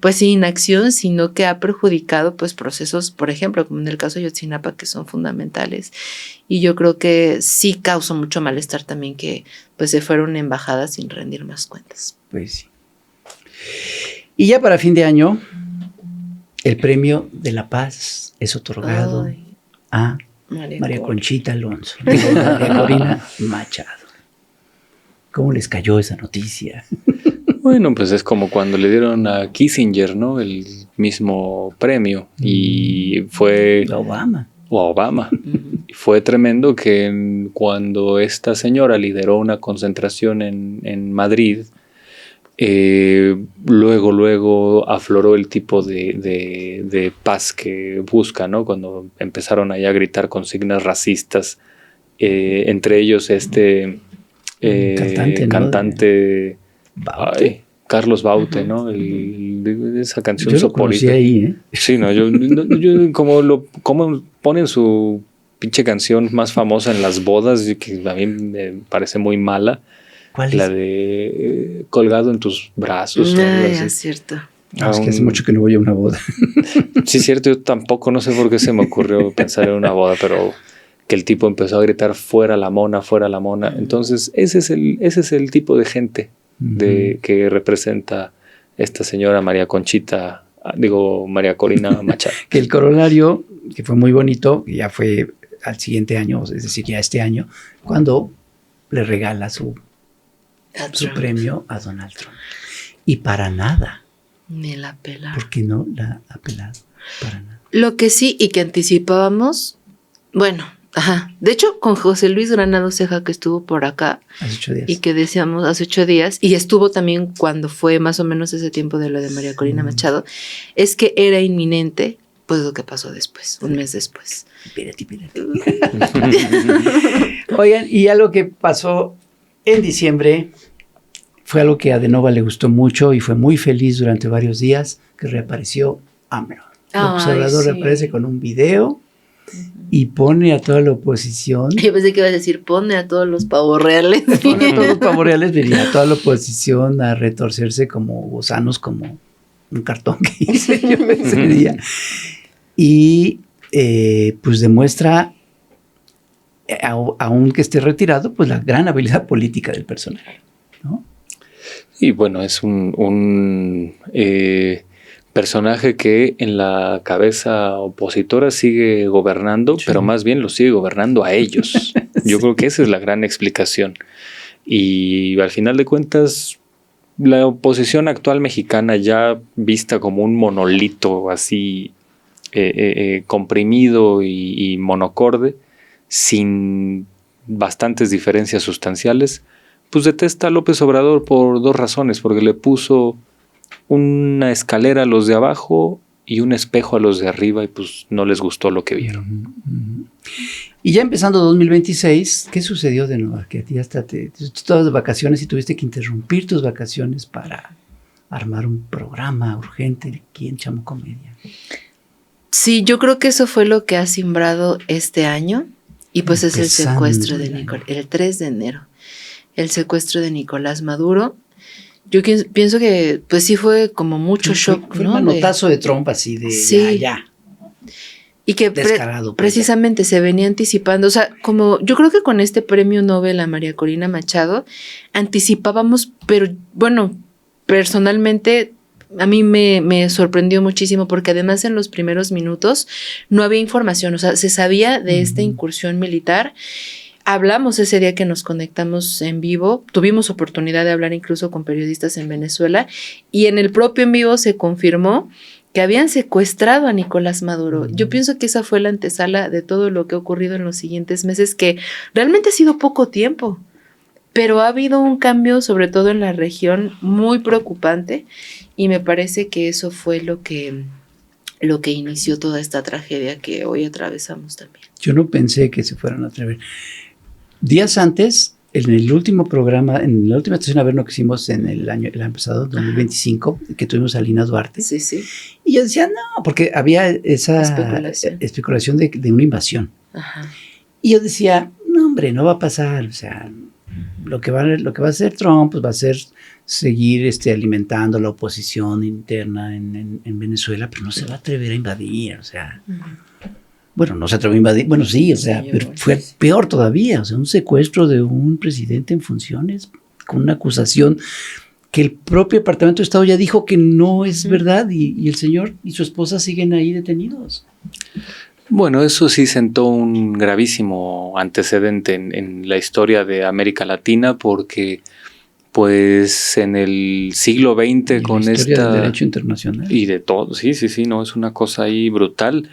pues, inacción, sino que ha perjudicado, pues, procesos, por ejemplo, como en el caso de Ayotzinapa, que son fundamentales. Y yo creo que sí causó mucho malestar también que, pues, se fuera una embajada sin rendir más cuentas. Pues sí. Y ya para fin de año, el Premio de la Paz es otorgado a María Conchita Alonso, María Corina Machado. ¿Cómo les cayó esa noticia? Bueno, pues es como cuando le dieron a Kissinger, ¿no? El mismo premio. Y fue... O a Obama. Y fue tremendo que cuando esta señora lideró una concentración en Madrid, luego afloró el tipo de paz que busca, ¿no? Cuando empezaron allá a gritar consignas racistas, entre ellos cantante Carlos Baute, ¿no? Esa canción yo lo conocí Soporito. ahí, ¿eh? Sí, no, yo como ponen su pinche canción más famosa en las bodas, y que a mí me parece muy mala. ¿Cuál La es? de Colgado en tus brazos o algo Ya, así. cierto. No, es que hace mucho que no voy a una boda. Sí, es cierto, yo tampoco, no sé por qué se me ocurrió pensar en una boda, pero que el tipo empezó a gritar fuera la mona, fuera la mona. Entonces, ese es el tipo de gente que representa esta señora María Corina Machado. Que el corolario, que fue muy bonito, que ya fue al siguiente año, es decir, ya este año, cuando le regala su premio a Donald Trump. Y para nada. Ni la pelaron. ¿Por qué no la ha pelado? Para nada. Lo que sí y que anticipábamos, bueno, de hecho con José Luis Granado Ceja, que estuvo por acá Hace 8 días. y que decíamos hace 8 días, y estuvo también cuando fue más o menos ese tiempo de lo de María Corina Machado, es que era inminente pues lo que pasó después, un mes después. Espérate. Oigan, y algo que pasó en diciembre fue algo que a Denova le gustó mucho y fue muy feliz durante varios días, que reapareció AMLO. El observador reaparece con un video y pone a toda la oposición. Yo pensé que ibas a decir, pone a todos los pavorreales. Pone a todos los pavorreales, venía a toda la oposición a retorcerse como gusanos, como un cartón que hice yo ese día. Y pues demuestra, aunque esté retirado, pues la gran habilidad política del personaje, ¿no? Y bueno, es un personaje que en la cabeza opositora sigue gobernando, pero más bien lo sigue gobernando a ellos. Yo creo que esa es la gran explicación. Y al final de cuentas, la oposición actual mexicana, ya vista como un monolito así comprimido y monocorde, sin bastantes diferencias sustanciales, pues detesta a López Obrador por 2 razones, porque le puso una escalera a los de abajo y un espejo a los de arriba y pues no les gustó lo que vieron. Y ya empezando 2026, ¿qué sucedió de nuevo? Que a ti hasta te estabas de vacaciones y tuviste que interrumpir tus vacaciones para armar un programa urgente aquí en Chamocomedia. Sí, yo creo que eso fue lo que ha simbrado este año y pues es el secuestro de Nicolás, el 3 de enero. El secuestro de Nicolás Maduro. Yo pienso que pues sí fue como mucho shock, fue ¿no? Un manotazo de Trump así de sí. ya. Y que precisamente se venía anticipando, o sea, como yo creo que con este premio Nobel a María Corina Machado anticipábamos, pero bueno, personalmente a mí me sorprendió muchísimo porque además en los primeros minutos no había información, o sea, se sabía de esta incursión militar. Hablamos ese día que nos conectamos en vivo, tuvimos oportunidad de hablar incluso con periodistas en Venezuela y en el propio en vivo se confirmó que habían secuestrado a Nicolás Maduro. Yo pienso que esa fue la antesala de todo lo que ha ocurrido en los siguientes meses, que realmente ha sido poco tiempo, pero ha habido un cambio, sobre todo en la región, muy preocupante y me parece que eso fue lo que inició toda esta tragedia que hoy atravesamos también. Yo no pensé que se fueran a atrever. Días antes, en el último programa, en la última estación Averno que hicimos en el año pasado, 2025, que tuvimos a Lina Duarte. Sí, sí. Y yo decía, no, porque había esa especulación de una invasión. Ajá. Y yo decía, no, hombre, no va a pasar. O sea, lo que va a hacer Trump pues va a ser seguir alimentando la oposición interna en Venezuela, pero no se va a atrever a invadir. O sea, bueno, no se atrevió a invadir. Bueno, sí, o sea, pero fue peor todavía. O sea, un secuestro de un presidente en funciones con una acusación que el propio Departamento de Estado ya dijo que no es verdad y el señor y su esposa siguen ahí detenidos. Bueno, eso sí sentó un gravísimo antecedente en la historia de América Latina porque pues en el siglo XX con la historia del derecho internacional. Y de todo, sí, no, es una cosa ahí brutal.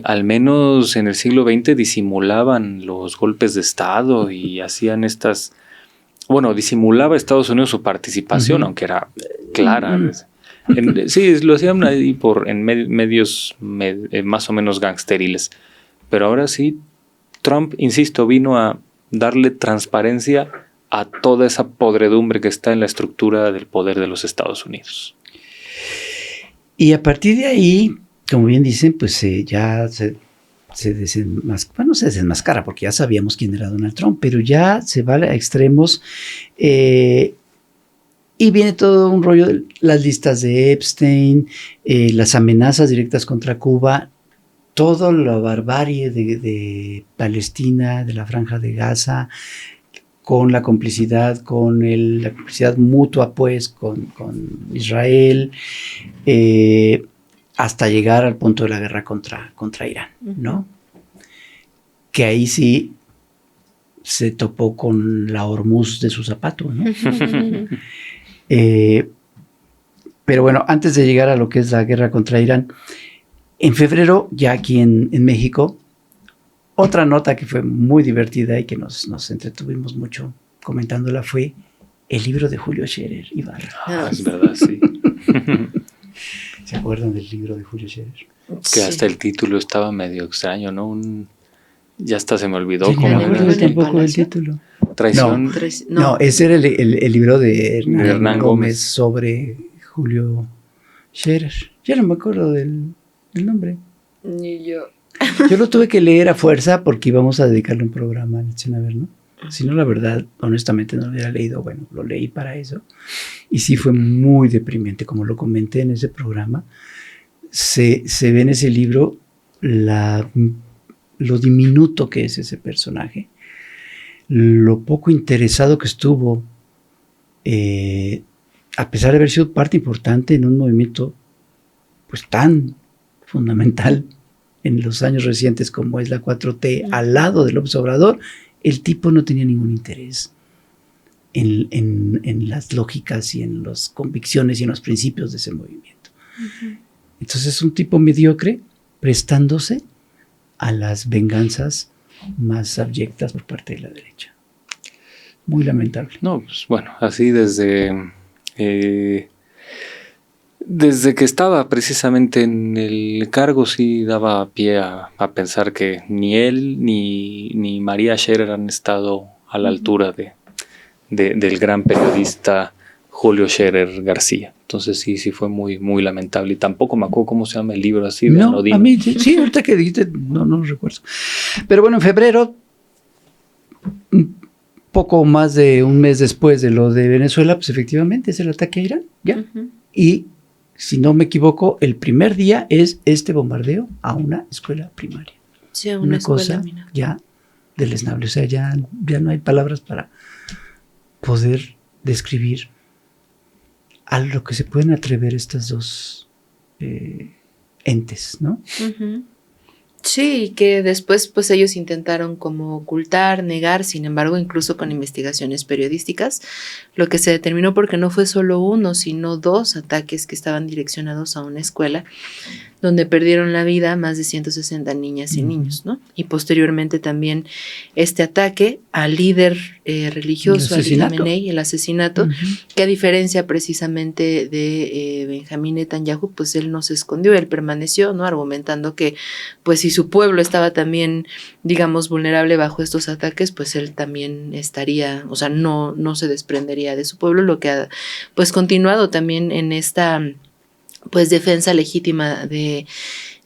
Al menos en el siglo XX disimulaban los golpes de Estado y hacían disimulaba Estados Unidos su participación, aunque era clara. Sí, lo hacían ahí en medios más o menos gangsteriles. Pero ahora sí, Trump, insisto, vino a darle transparencia a toda esa podredumbre que está en la estructura del poder de los Estados Unidos. Y a partir de ahí, como bien dicen, pues ya se desenmascara, porque ya sabíamos quién era Donald Trump, pero ya se va a extremos, y viene todo un rollo de las listas de Epstein, las amenazas directas contra Cuba, toda la barbarie de Palestina, de la Franja de Gaza, con la complicidad, la complicidad mutua, pues, con Israel, hasta llegar al punto de la guerra contra Irán, ¿no? Que ahí sí se topó con la Hormuz de su zapato, ¿no? Pero bueno, antes de llegar a lo que es la guerra contra Irán, en febrero, ya aquí en México, otra nota que fue muy divertida y que nos entretuvimos mucho comentándola fue el libro de Julio Scherer Ibarra. Es verdad, sí. ¿Se acuerdan del libro de Julio Scherer? Que hasta el título estaba medio extraño, ¿no? Ya hasta se me olvidó Sí, cómo no me acuerdo era. tampoco del título. Traición. No, ese era el libro de Hernán Gómez sobre Julio Scherer. Ya no me acuerdo del nombre. Ni yo. Yo lo tuve que leer a fuerza porque íbamos a dedicarle un programa a Lección a ver, ¿no? Si no, la verdad, honestamente no lo hubiera leído. Bueno, lo leí para eso. Y sí fue muy deprimente. Como lo comenté en ese programa, se ve en ese libro lo diminuto que es ese personaje, lo poco interesado que estuvo, a pesar de haber sido parte importante en un movimiento pues tan fundamental en los años recientes como es la 4T, al lado de López Obrador. El tipo no tenía ningún interés en las lógicas y en las convicciones y en los principios de ese movimiento. Entonces es un tipo mediocre prestándose a las venganzas más abyectas por parte de la derecha. Muy lamentable. No, pues bueno, así desde que estaba precisamente en el cargo, sí daba pie a pensar que ni él ni María Scherer han estado a la altura del gran periodista Julio Scherer García. Entonces sí fue muy, muy lamentable. Y tampoco me acuerdo cómo se llama el libro así de anodino. A mí sí, ahorita que dijiste, no lo recuerdo. Pero bueno, en febrero, un poco más de un mes después de lo de Venezuela, pues efectivamente es el ataque a Irán, ¿ya? Y si no me equivoco, el primer día es este bombardeo a una escuela primaria. Sí, a una cosa escuela, ya deleznable. O sea, ya no hay palabras para poder describir a lo que se pueden atrever estas dos entes, ¿no? Sí, que después pues ellos intentaron como ocultar, negar, sin embargo, incluso con investigaciones periodísticas, lo que se determinó porque no fue solo uno, sino 2 ataques que estaban direccionados a una escuela donde perdieron la vida más de 160 niñas y niños, ¿no? Y posteriormente también este ataque al líder religioso, Ali Khamenei, el asesinato, que a diferencia precisamente de Benjamín Netanyahu, pues él no se escondió, él permaneció, ¿no? Argumentando que pues si su pueblo estaba también, digamos, vulnerable bajo estos ataques, pues él también estaría, o sea, no se desprendería de su pueblo, lo que ha pues continuado también en esta pues defensa legítima de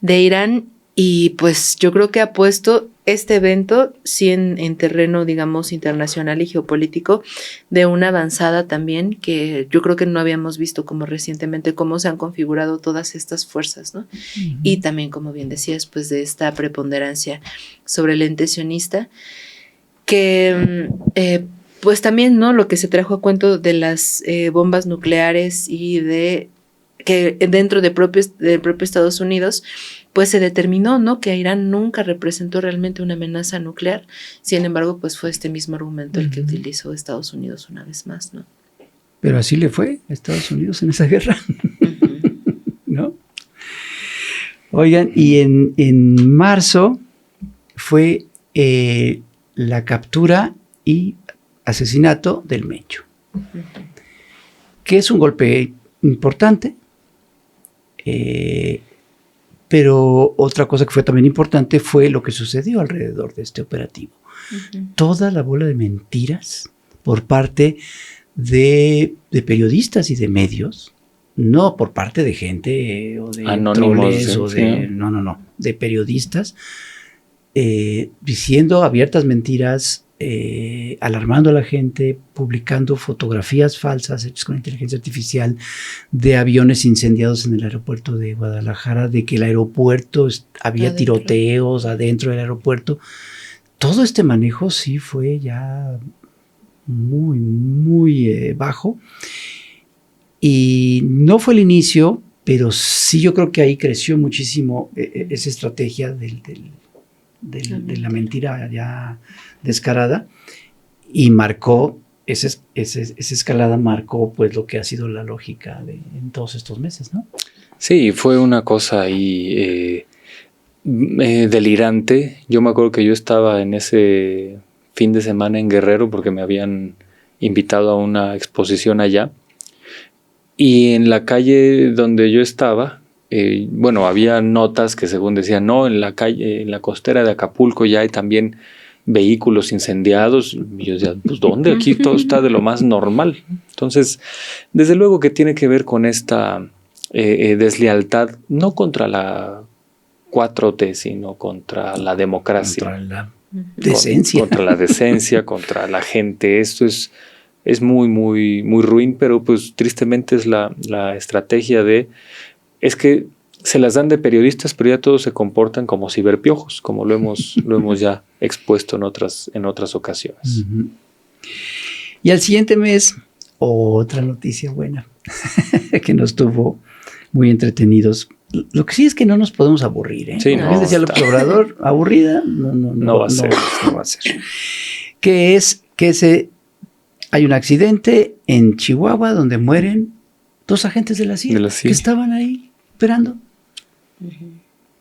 Irán. Y pues yo creo que ha puesto este evento sí en terreno, digamos, internacional y geopolítico de una avanzada también que yo creo que no habíamos visto como recientemente cómo se han configurado todas estas fuerzas, ¿no? Y también, como bien decías, pues de esta preponderancia sobre el ente sionista que pues también, ¿no? Lo que se trajo a cuento de las bombas nucleares y de que dentro del propio Estados Unidos, pues se determinó, ¿no? Que Irán nunca representó realmente una amenaza nuclear. Sin embargo, pues fue este mismo argumento el que utilizó Estados Unidos una vez más, ¿no? Pero así le fue a Estados Unidos en esa guerra, ¿no? Oigan, y en marzo fue la captura y asesinato del Mencho, que es un golpe importante. Pero otra cosa que fue también importante fue lo que sucedió alrededor de este operativo. Toda la bola de mentiras por parte de periodistas y de medios, no por parte de gente o de anónimos, troles o de... No, de periodistas, diciendo abiertas mentiras, alarmando a la gente, publicando fotografías falsas hechas con inteligencia artificial de aviones incendiados en el aeropuerto de Guadalajara, de que el aeropuerto había tiroteos adentro del aeropuerto. Todo este manejo sí fue ya muy, muy bajo. Y no fue el inicio, pero sí yo creo que ahí creció muchísimo esa estrategia de la mentira ya descarada, y marcó, esa escalada marcó pues lo que ha sido la lógica en todos estos meses, ¿no? Sí, fue una cosa ahí delirante. Yo me acuerdo que yo estaba en ese fin de semana en Guerrero porque me habían invitado a una exposición allá, y en la calle donde yo estaba, había notas que según decían, no, en la calle, en la costera de Acapulco ya hay también vehículos incendiados. Y yo decía, pues ¿dónde? Aquí todo está de lo más normal. Entonces, desde luego que tiene que ver con esta deslealtad, no contra la 4T, sino contra la democracia. Contra la decencia. Contra la decencia, contra la gente. Esto es muy, muy, muy ruin, pero pues tristemente es la estrategia es que se las dan de periodistas, pero ya todos se comportan como ciberpiojos, como lo hemos ya expuesto en otras ocasiones. Uh-huh. Y al siguiente mes, otra noticia buena que nos tuvo muy entretenidos. Lo que sí es que no nos podemos aburrir, ¿eh? Sí, no, decía López Obrador, aburrida, no va a ser. No va a ser. Que es que hay un accidente en Chihuahua donde mueren 2 agentes de la CIA, que estaban ahí esperando. Uh-huh.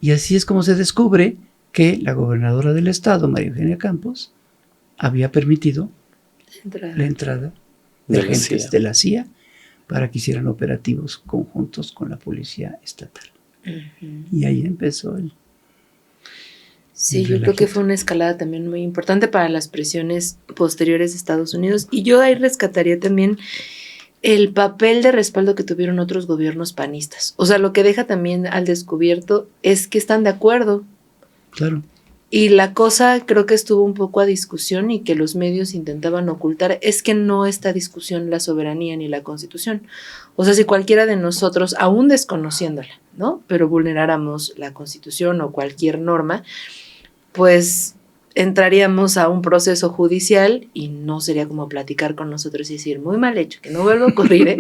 Y así es como se descubre que la gobernadora del estado, María Eugenia Campos, había permitido la entrada de agentes de la CIA para que hicieran operativos conjuntos con la policía estatal. Uh-huh. Y ahí empezó Sí, yo creo que fue una escalada también muy importante para las presiones posteriores de Estados Unidos. Y yo ahí rescataría también el papel de respaldo que tuvieron otros gobiernos panistas. O sea, lo que deja también al descubierto es que están de acuerdo. Claro. Y la cosa creo que estuvo un poco a discusión y que los medios intentaban ocultar es que no está a discusión la soberanía ni la Constitución. O sea, si cualquiera de nosotros, aún desconociéndola, ¿no?, pero vulneráramos la Constitución o cualquier norma, pues entraríamos a un proceso judicial y no sería como platicar con nosotros y decir, muy mal hecho, que no vuelva a ocurrir,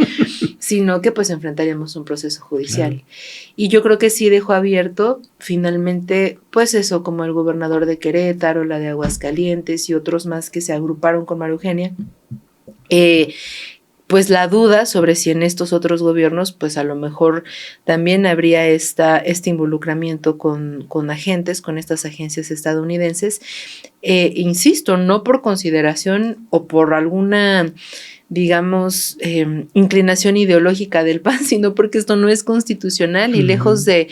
sino que pues enfrentaríamos un proceso judicial. Claro. Y yo creo que sí dejó abierto finalmente, pues eso, como el gobernador de Querétaro, la de Aguascalientes y otros más que se agruparon con María Eugenia, pues la duda sobre si en estos otros gobiernos, pues a lo mejor también habría este involucramiento con agentes, con estas agencias estadounidenses. Insisto, no por consideración o por alguna, digamos, inclinación ideológica del PAN, sino porque esto no es constitucional y lejos de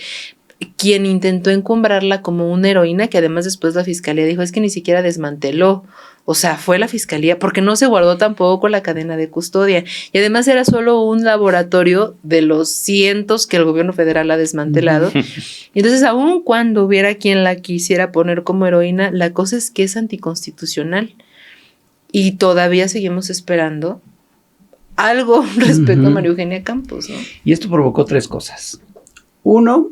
quien intentó encumbrarla como una heroína, que además después la fiscalía dijo, es que ni siquiera desmanteló. O sea, fue la fiscalía, porque no se guardó tampoco la cadena de custodia. Y además era solo un laboratorio de los cientos que el gobierno federal ha desmantelado. Y entonces, aun cuando hubiera quien la quisiera poner como heroína, la cosa es que es anticonstitucional. Y todavía seguimos esperando algo respecto a María Eugenia Campos, ¿no? Y esto provocó 3 cosas. 1,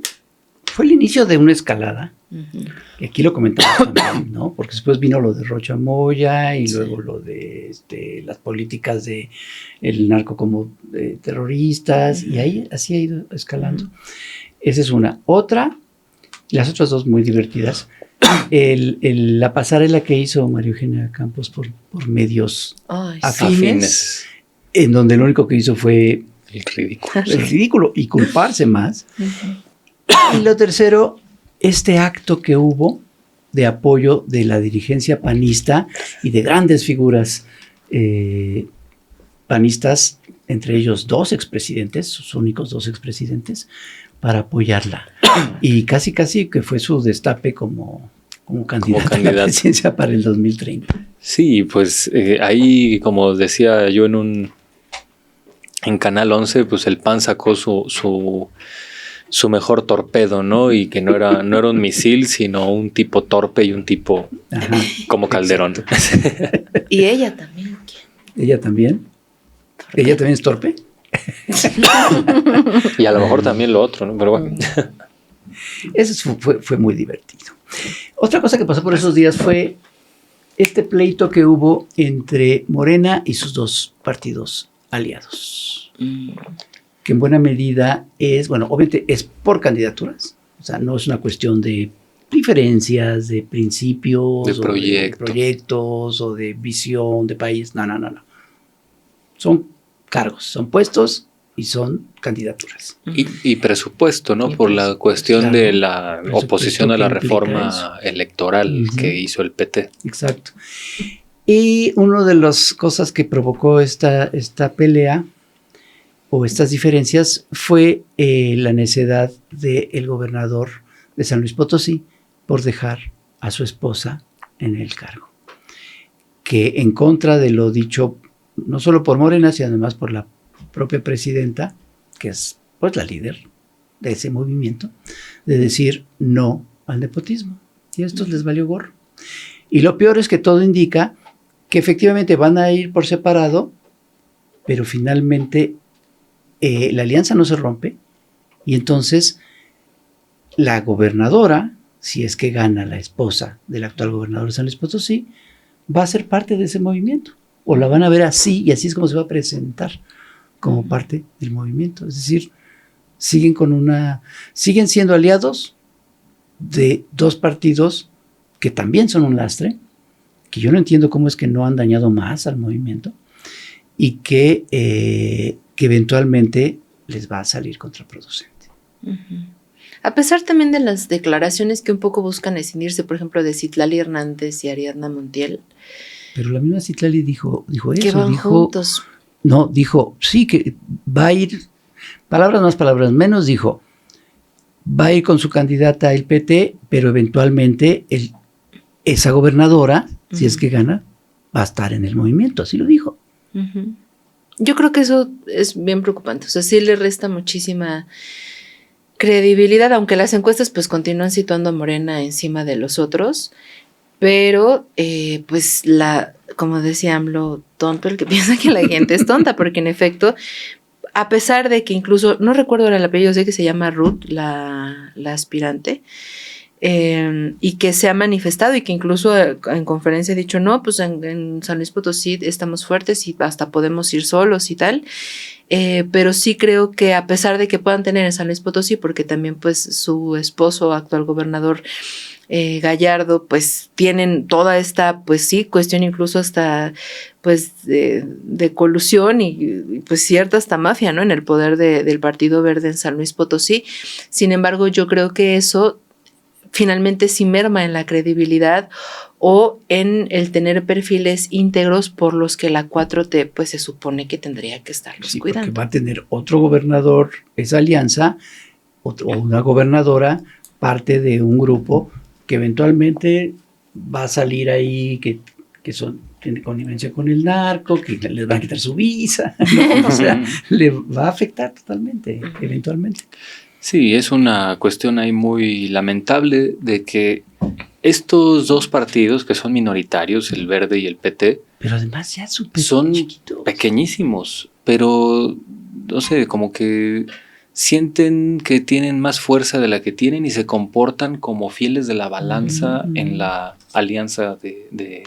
fue el inicio de una escalada. Y aquí lo comentamos también, ¿no? Porque después vino lo de Rocha Moya y luego lo de las políticas de el narco como terroristas, y ahí así ha ido escalando. Esa es una. Otra, las otras 2 muy divertidas, la pasarela que hizo María Eugenia Campos por medios afines, en donde lo único que hizo fue el ridículo y culparse más. Y lo tercero, este acto que hubo de apoyo de la dirigencia panista y de grandes figuras panistas, entre ellos 2 expresidentes, sus únicos 2 expresidentes, para apoyarla. Y casi que fue su destape como como candidato a la candidato. presidencia para el 2030. Sí, pues ahí, como decía yo en Canal 11, pues el PAN sacó su mejor torpedo, ¿no? Y que no era un misil, sino un tipo torpe y un tipo como Calderón. Y ella también. ¿Ella también? Torpe. ¿Ella también es torpe? Y a lo mejor también lo otro, ¿no? Pero bueno. Eso fue muy divertido. Otra cosa que pasó por esos días fue este pleito que hubo entre Morena y sus dos partidos aliados. Que en buena medida es, bueno, obviamente es por candidaturas, o sea, no es una cuestión de diferencias, de principios, de proyectos o de visión de país, no. Son cargos, son puestos y son candidaturas. Y presupuesto, ¿no? Por la cuestión de la oposición a la reforma electoral que hizo el PT. Exacto. Y una de las cosas que provocó esta pelea o estas diferencias fue la necedad del gobernador de San Luis Potosí por dejar a su esposa en el cargo, que en contra de lo dicho no solo por Morena, sino además por la propia presidenta, que es pues la líder de ese movimiento, de decir no al nepotismo. Y a estos les valió gorro. Y lo peor es que todo indica que efectivamente van a ir por separado, pero finalmente la alianza no se rompe y entonces la gobernadora, si es que gana la esposa del actual gobernador de San Luis Potosí, va a ser parte de ese movimiento o la van a ver así y así es como se va a presentar como parte del movimiento. Es decir, siguen siendo aliados de dos partidos que también son un lastre, que yo no entiendo cómo es que no han dañado más al movimiento y que eventualmente les va a salir contraproducente. A pesar también de las declaraciones que un poco buscan escindirse, por ejemplo, de Citlali Hernández y Ariadna Montiel. Pero la misma Citlali dijo eso. Que van juntos. No, dijo, sí, que va a ir, palabras más, palabras menos, dijo, va a ir con su candidata el PT, pero eventualmente esa gobernadora, si es que gana, va a estar en el movimiento, así lo dijo. Yo creo que eso es bien preocupante, o sea, sí le resta muchísima credibilidad, aunque las encuestas pues continúan situando a Morena encima de los otros, pero pues como decía AMLO, tonto el que piensa que la gente es tonta, porque en efecto, a pesar de que incluso, no recuerdo ahora el apellido, sé que se llama Ruth, la aspirante, y que se ha manifestado y que incluso en conferencia ha dicho, no, pues en San Luis Potosí estamos fuertes y hasta podemos ir solos y tal, pero sí creo que a pesar de que puedan tener en San Luis Potosí, porque también pues su esposo, actual gobernador Gallardo, pues tienen toda esta, pues sí, cuestión incluso hasta pues de colusión y pues cierta hasta mafia, ¿no? En el poder del Partido Verde en San Luis Potosí. Sin embargo, yo creo que eso finalmente sí merma en la credibilidad o en el tener perfiles íntegros por los que la 4T pues se supone que tendría que estarlos cuidando. Porque va a tener otro gobernador, esa alianza, o una gobernadora, parte de un grupo que eventualmente va a salir ahí, que tiene connivencia con el narco, que les van a quitar su visa, ¿no? O sea, le va a afectar totalmente, eventualmente. Sí, es una cuestión ahí muy lamentable de que estos dos partidos que son minoritarios, el Verde y el PT, pero además ya son chiquitos, pequeñísimos, pero no sé, como que sienten que tienen más fuerza de la que tienen y se comportan como fieles de la balanza en la alianza de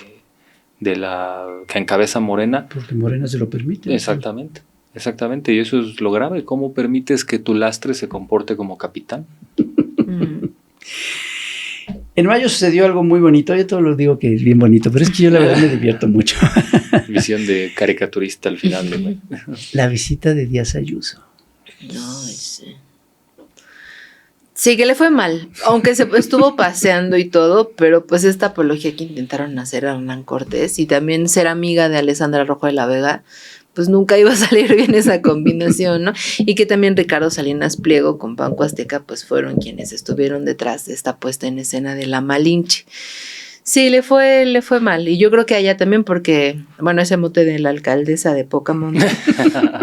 la que encabeza Morena. Porque Morena se lo permite. Exactamente. Exactamente, y eso es lo grave. ¿Cómo permites que tu lastre se comporte como capitán? En mayo sucedió algo muy bonito. Yo todo lo digo que es bien bonito, pero es que yo la verdad me divierto mucho. Visión de caricaturista al final de mes. La visita de Díaz Ayuso. No, sí, que le fue mal, aunque se estuvo paseando y todo, pero pues esta apología que intentaron hacer a Hernán Cortés y también ser amiga de Alessandra Rojo de la Vega, pues nunca iba a salir bien esa combinación, ¿no? Y que también Ricardo Salinas Pliego con Banco Azteca pues fueron quienes estuvieron detrás de esta puesta en escena de la Malinche. Sí, le fue mal. Y yo creo que allá también porque, bueno, ese mote de la alcaldesa de Pokémon,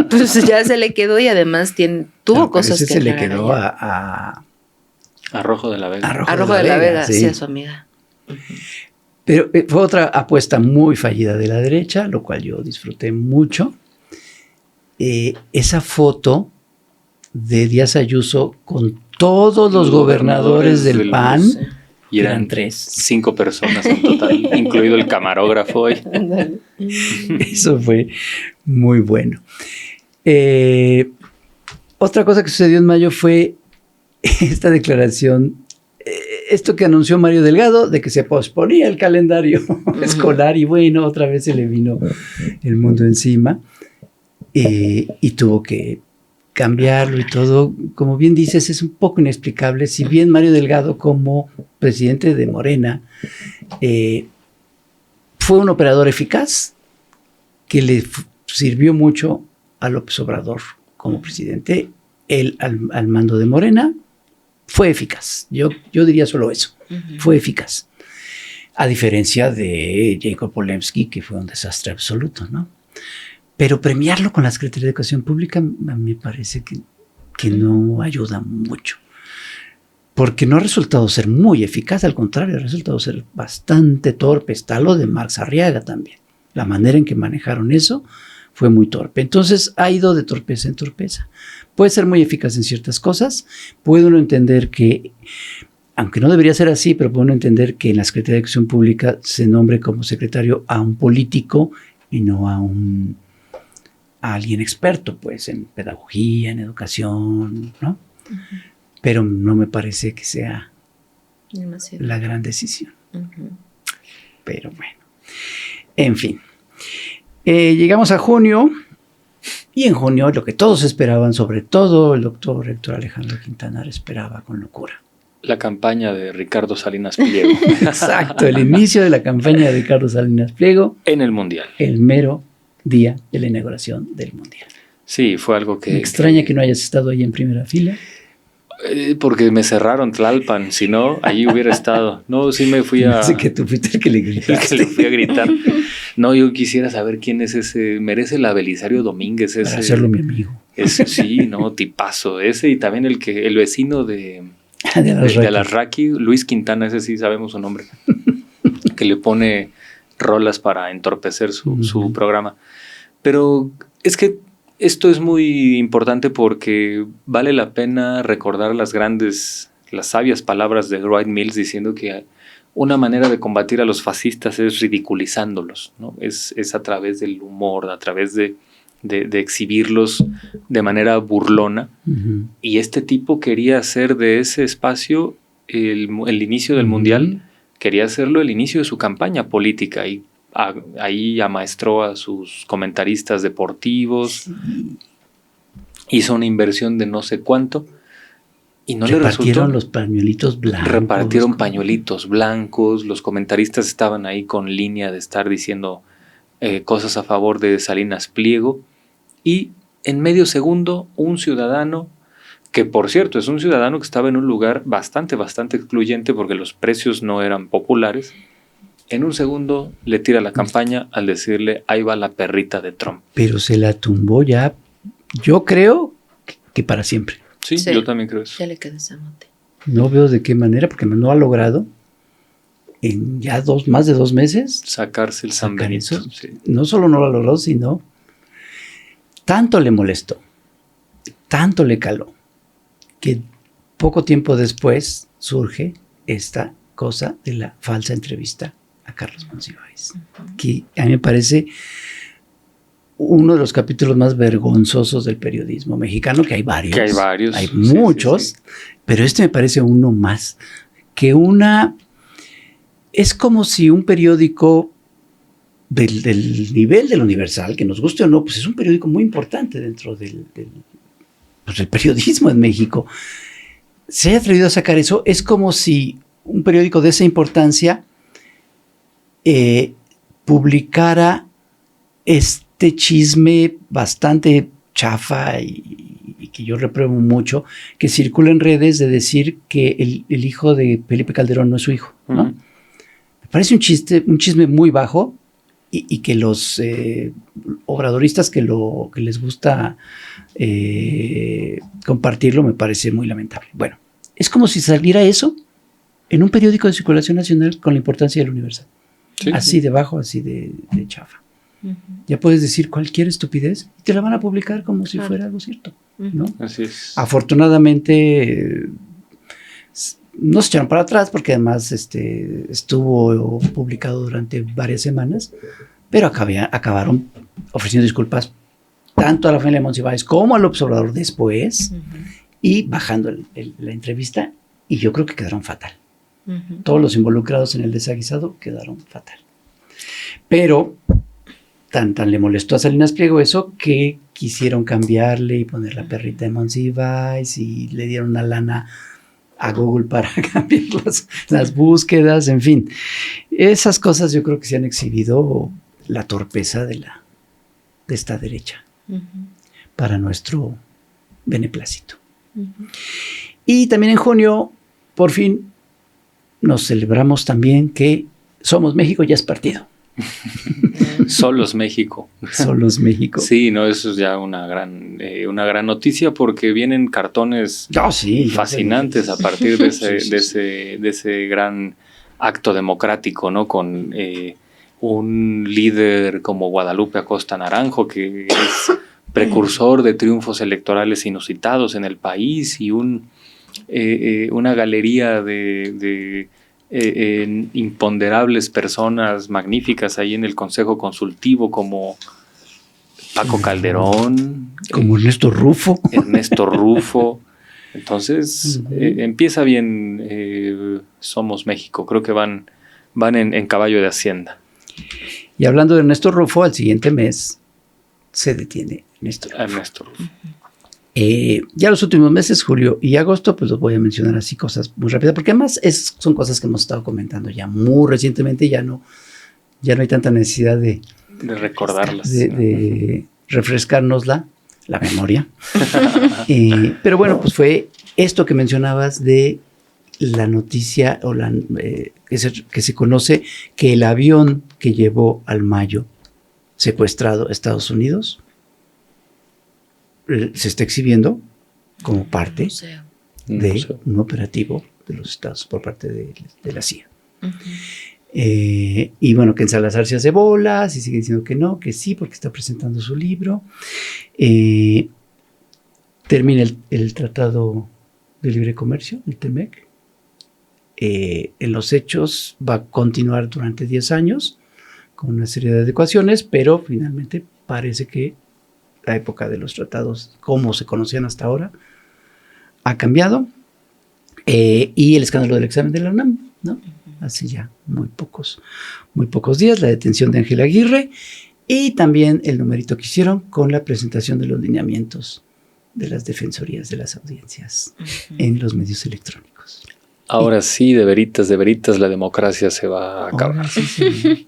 pues ya se le quedó y además tuvo cosas que se le aclarar quedó allá. A Rojo de la Vega. A Rojo de la Vega, sí, a su amiga. Pero fue otra apuesta muy fallida de la derecha, lo cual yo disfruté mucho. Esa foto de Díaz Ayuso con todos los gobernadores del PAN. Sí. Y eran 5 personas en total, incluido el camarógrafo. Eso fue muy bueno. Otra cosa que sucedió en mayo fue esta declaración, esto que anunció Mario Delgado, de que se posponía el calendario escolar y bueno, otra vez se le vino el mundo encima y tuvo que cambiarlo y todo. Como bien dices, es un poco inexplicable. Si bien Mario Delgado, como presidente de Morena, fue un operador eficaz que le sirvió mucho a López Obrador como presidente, él al mando de Morena fue eficaz. Yo diría solo eso. Fue eficaz. A diferencia de Jacob Polemski, que fue un desastre absoluto, ¿no? Pero premiarlo con la Secretaría de Educación Pública a mí me parece que no ayuda mucho. Porque no ha resultado ser muy eficaz, al contrario, ha resultado ser bastante torpe. Está lo de Marx Arriaga también. La manera en que manejaron eso fue muy torpe. Entonces ha ido de torpeza en torpeza. Puede ser muy eficaz en ciertas cosas. Puede uno entender que, aunque no debería ser así, pero puede uno entender que en la Secretaría de Educación Pública se nombre como secretario a un político y no a alguien experto, pues, en pedagogía, en educación, ¿no? Pero no me parece que sea demasiado la gran decisión. Pero bueno, en fin. Llegamos a junio, y en junio lo que todos esperaban, sobre todo el doctor Héctor Alejandro Quintanar, esperaba con locura. La campaña de Ricardo Salinas Pliego. Exacto, el inicio de la campaña de Ricardo Salinas Pliego. En el Mundial. El mero día de la inauguración del Mundial. Sí, fue algo que... Me extraña que no hayas estado ahí en primera fila. Porque me cerraron Tlalpan, si no, allí hubiera estado. No, sí me fui a... Así que tú fuiste el que le gritaste. El que le fui a gritar. No, yo quisiera saber quién es ese. Merece la Belisario Domínguez. Ese, para hacerlo mi amigo. Ese sí, no, tipazo. Ese y también el vecino de Alarraqui, Luis Quintana, ese sí sabemos su nombre. Que le pone rolas para entorpecer su programa. Pero es que esto es muy importante porque vale la pena recordar las sabias palabras de Wright Mills diciendo que una manera de combatir a los fascistas es ridiculizándolos, ¿no? Es a través del humor, a través de exhibirlos de manera burlona. Y este tipo quería hacer de ese espacio el inicio del Mundial, quería hacerlo el inicio de su campaña política y ahí amaestró a sus comentaristas deportivos, hizo una inversión de no sé cuánto y no le resultó. Repartieron los pañuelitos blancos. Repartieron pañuelitos blancos, los comentaristas estaban ahí con línea de estar diciendo cosas a favor de Salinas Pliego y en medio segundo un ciudadano, que por cierto es un ciudadano que estaba en un lugar bastante excluyente porque los precios no eran populares, en un segundo le tira la campaña al decirle ahí va la perrita de Trump. Pero se la tumbó ya, yo creo que para siempre. Sí, yo también creo eso. Ya le quedó ese mote. No veo de qué manera, porque no ha logrado en ya más de 2 meses sacarse el San Benito. Sí. No solo no lo ha logrado, sino tanto le molestó, tanto le caló, que poco tiempo después surge esta cosa de la falsa entrevista a Carlos Monsiváis, que a mí me parece uno de los capítulos más vergonzosos del periodismo mexicano, que hay varios. Hay muchos, sí. Pero este me parece uno más. Es como si un periódico del nivel del Universal, que nos guste o no, pues es un periódico muy importante dentro del periodismo en México, se haya atrevido a sacar eso. Es como si un periódico de esa importancia publicara este chisme bastante chafa y que yo repruebo mucho, que circula en redes de decir que el hijo de Felipe Calderón no es su hijo, ¿no? Me parece un chisme muy bajo y que los obradoristas que les gusta compartirlo me parece muy lamentable. Bueno, es como si saliera eso en un periódico de circulación nacional con la importancia del Universal. Sí, así de bajo, así de chafa. Ya puedes decir cualquier estupidez y te la van a publicar como si fuera algo cierto, ¿no? Así es. Afortunadamente no se echaron para atrás porque además estuvo publicado durante varias semanas, pero acabaron ofreciendo disculpas tanto a la familia Monsiváis como al observador después y bajando la entrevista, y yo creo que quedaron fatal. Todos los involucrados en el desaguisado quedaron fatal. Pero tan le molestó a Salinas Pliego eso que quisieron cambiarle y poner la perrita de Monsiváis y le dieron una lana a Google para cambiar las búsquedas, en fin. Esas cosas yo creo que se han exhibido la torpeza de esta derecha para nuestro beneplácito. Y también en junio, por fin, nos celebramos también que Somos México ya es partido. Solos México. Solos México. Sí, no, eso es ya una gran noticia porque vienen cartones fascinantes a partir de ese gran acto democrático, ¿no? Con un líder como Guadalupe Acosta Naranjo, que es precursor de triunfos electorales inusitados en el país, y una galería de imponderables personas magníficas ahí en el Consejo Consultivo, como Paco Calderón, como Ernesto Rufo. Entonces empieza bien Somos México. Creo que van en caballo de hacienda. Y hablando de Ernesto Rufo, al siguiente mes se detiene Ernesto Rufo. Ya los últimos meses, julio y agosto, pues los voy a mencionar así, cosas muy rápidas, porque además son cosas que hemos estado comentando ya muy recientemente, ya no hay tanta necesidad de recordarlas, de refrescarnos la memoria. Pero bueno, pues fue esto que mencionabas de la noticia que se conoce que el avión que llevó al Mayo secuestrado a Estados Unidos se está exhibiendo como parte de un operativo de los Estados por parte de la CIA. Y bueno, que en Salazar se hace bolas y sigue diciendo que no, que sí, porque está presentando su libro. Termina el Tratado de Libre Comercio, el TEMEC. En los hechos va a continuar durante 10 años con una serie de adecuaciones, pero finalmente parece que la época de los tratados, como se conocían hasta ahora, ha cambiado. Y el escándalo del examen de la UNAM, ¿no? Hace ya muy pocos días, la detención de Ángel Aguirre y también el numerito que hicieron con la presentación de los lineamientos de las defensorías de las audiencias en los medios electrónicos. Ahora sí, de veritas, la democracia se va a acabar. Sí.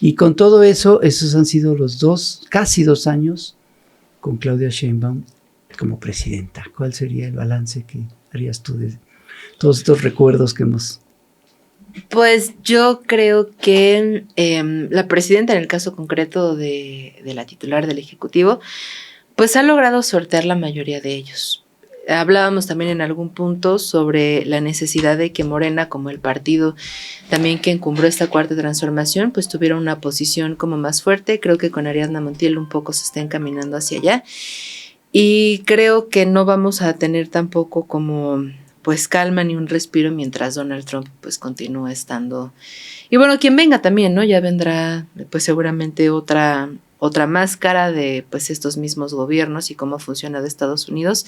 Y con todo eso, esos han sido los casi 2 años con Claudia Sheinbaum como presidenta. ¿Cuál sería el balance que harías tú de todos estos recuerdos que hemos? Pues yo creo que la presidenta, en el caso concreto de la titular del Ejecutivo, pues ha logrado sortear la mayoría de ellos. Hablábamos también en algún punto sobre la necesidad de que Morena, como el partido también que encumbró esta cuarta transformación, pues tuviera una posición como más fuerte. Creo que con Ariadna Montiel un poco se está encaminando hacia allá. Y creo que no vamos a tener tampoco como pues calma ni un respiro mientras Donald Trump pues continúe estando. Y bueno, quien venga también, ¿no? Ya vendrá pues seguramente otra máscara de pues estos mismos gobiernos y cómo funciona de Estados Unidos,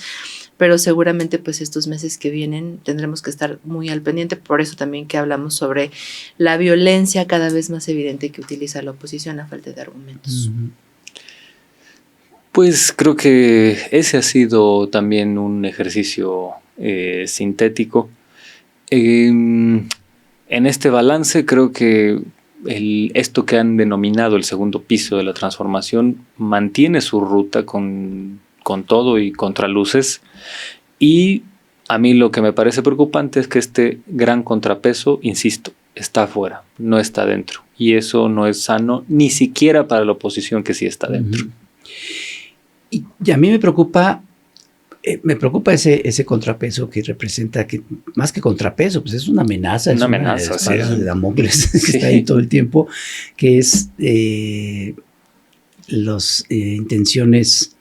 pero seguramente pues estos meses que vienen tendremos que estar muy al pendiente, por eso también que hablamos sobre la violencia cada vez más evidente que utiliza la oposición a falta de argumentos. Pues creo que ese ha sido también un ejercicio sintético. En este balance creo que esto que han denominado el segundo piso de la transformación mantiene su ruta con todo y contraluces. Y a mí lo que me parece preocupante es que este gran contrapeso, insisto, está afuera, no está dentro. Y eso no es sano ni siquiera para la oposición que sí está dentro. Y a mí me preocupa ese contrapeso que representa, que más que contrapeso, pues es una amenaza. Es una espada de Damocles que está ahí todo el tiempo, que es las intenciones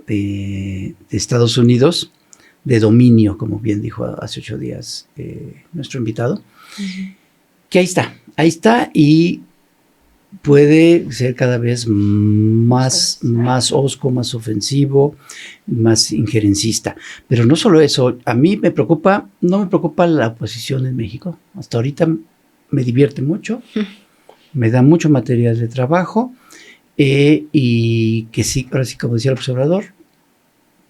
de Estados Unidos de dominio, como bien dijo hace 8 días nuestro invitado, que ahí está y puede ser cada vez más hosco, más ofensivo, más injerencista. Pero no solo eso, a mí no me preocupa la oposición en México. Hasta ahorita me divierte mucho, me da mucho material de trabajo y que sí, ahora sí, como decía el observador,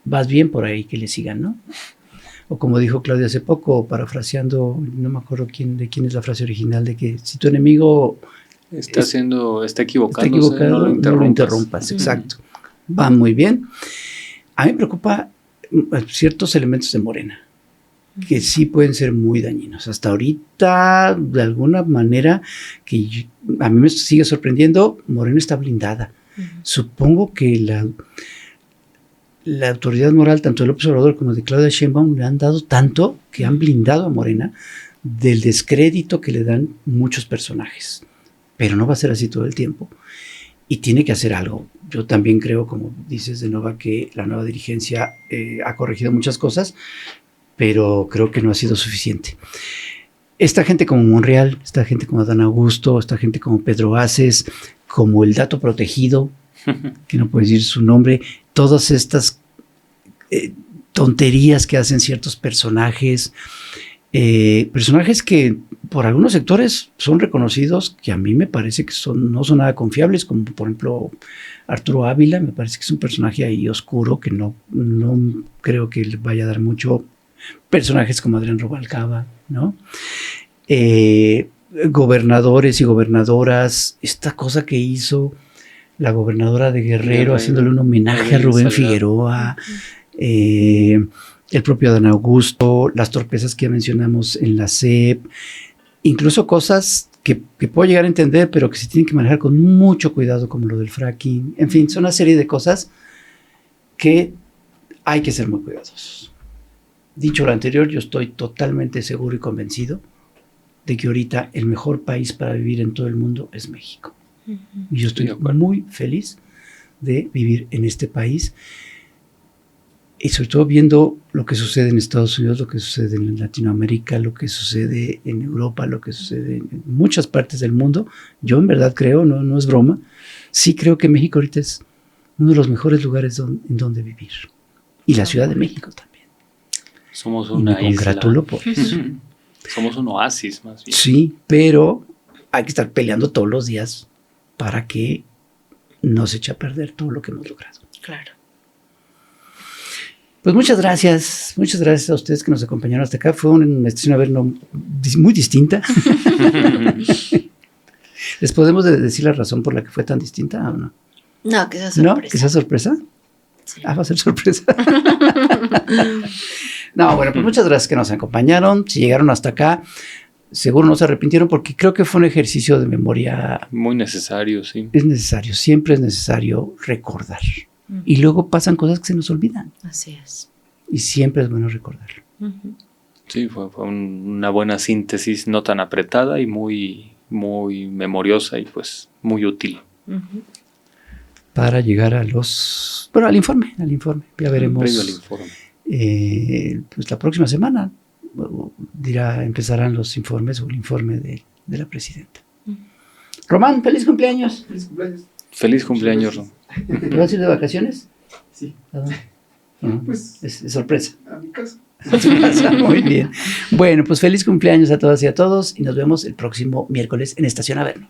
vas bien por ahí, que le sigan, ¿no? O como dijo Claudia hace poco, parafraseando, no me acuerdo de quién es la frase original, de que si tu enemigo está equivocándose, no lo interrumpas. Exacto. Va muy bien. A mí me preocupa ciertos elementos de Morena, que sí pueden ser muy dañinos. Hasta ahorita, de alguna manera, a mí me sigue sorprendiendo, Morena está blindada. Supongo que la autoridad moral, tanto del observador como de Claudia Sheinbaum, le han dado tanto que han blindado a Morena del descrédito que le dan muchos personajes. Pero no va a ser así todo el tiempo. Y tiene que hacer algo. Yo también creo, como dices de Nova, que la nueva dirigencia ha corregido muchas cosas, pero creo que no ha sido suficiente. Esta gente como Monreal, esta gente como Adán Augusto, esta gente como Pedro Aces, como el dato protegido, que no puedo decir su nombre, todas estas tonterías que hacen ciertos personajes que por algunos sectores son reconocidos, que a mí me parece que no son nada confiables, como por ejemplo Arturo Ávila, me parece que es un personaje ahí oscuro, que no creo que le vaya a dar mucho. Personajes como Adrián Rubalcaba, ¿no? Gobernadores y gobernadoras, esta cosa que hizo la gobernadora de Guerrero, haciéndole un homenaje a Rubén Figueroa, el propio Adán Augusto, las torpezas que ya mencionamos en la SEP, incluso cosas que puedo llegar a entender, pero que se tienen que manejar con mucho cuidado, como lo del fracking. En fin, son una serie de cosas que hay que ser muy cuidadosos. Dicho lo anterior, yo estoy totalmente seguro y convencido de que ahorita el mejor país para vivir en todo el mundo es México. Y yo estoy muy feliz de vivir en este país. Y sobre todo viendo lo que sucede en Estados Unidos, lo que sucede en Latinoamérica, lo que sucede en Europa, lo que sucede en muchas partes del mundo. Yo en verdad creo, no es broma, sí creo que México ahorita es uno de los mejores lugares en donde vivir. Y la Ciudad de México también. Somos una isla. Me congratulo por eso. Somos un oasis, más bien. Sí, pero hay que estar peleando todos los días para que no se eche a perder todo lo que hemos logrado. Claro. Pues muchas gracias a ustedes que nos acompañaron hasta acá. Fue una estación Averno muy distinta. ¿Les podemos decir la razón por la que fue tan distinta o no? No, que sea sorpresa. ¿No? ¿Que sea sorpresa? Sí. Va a ser sorpresa. No, bueno, pues muchas gracias que nos acompañaron. Si llegaron hasta acá, seguro no se arrepintieron, porque creo que fue un ejercicio de memoria. Muy necesario, sí. Es necesario, siempre es necesario recordar. Y luego pasan cosas que se nos olvidan. Así es. Y siempre es bueno recordarlo. Sí, fue una buena síntesis, no tan apretada y muy, muy memoriosa y pues muy útil. Para llegar al informe. Ya veremos. Previo al informe. Pues la próxima semana empezarán los informes o el informe de la presidenta. Román, feliz cumpleaños. Feliz cumpleaños, Rom. ¿Te vas a ir de vacaciones? Sí. ¿A dónde? Pues es sorpresa. a mi casa. A tu casa, muy bien. Bueno, pues feliz cumpleaños a todas y a todos y nos vemos el próximo miércoles en Estación Averno.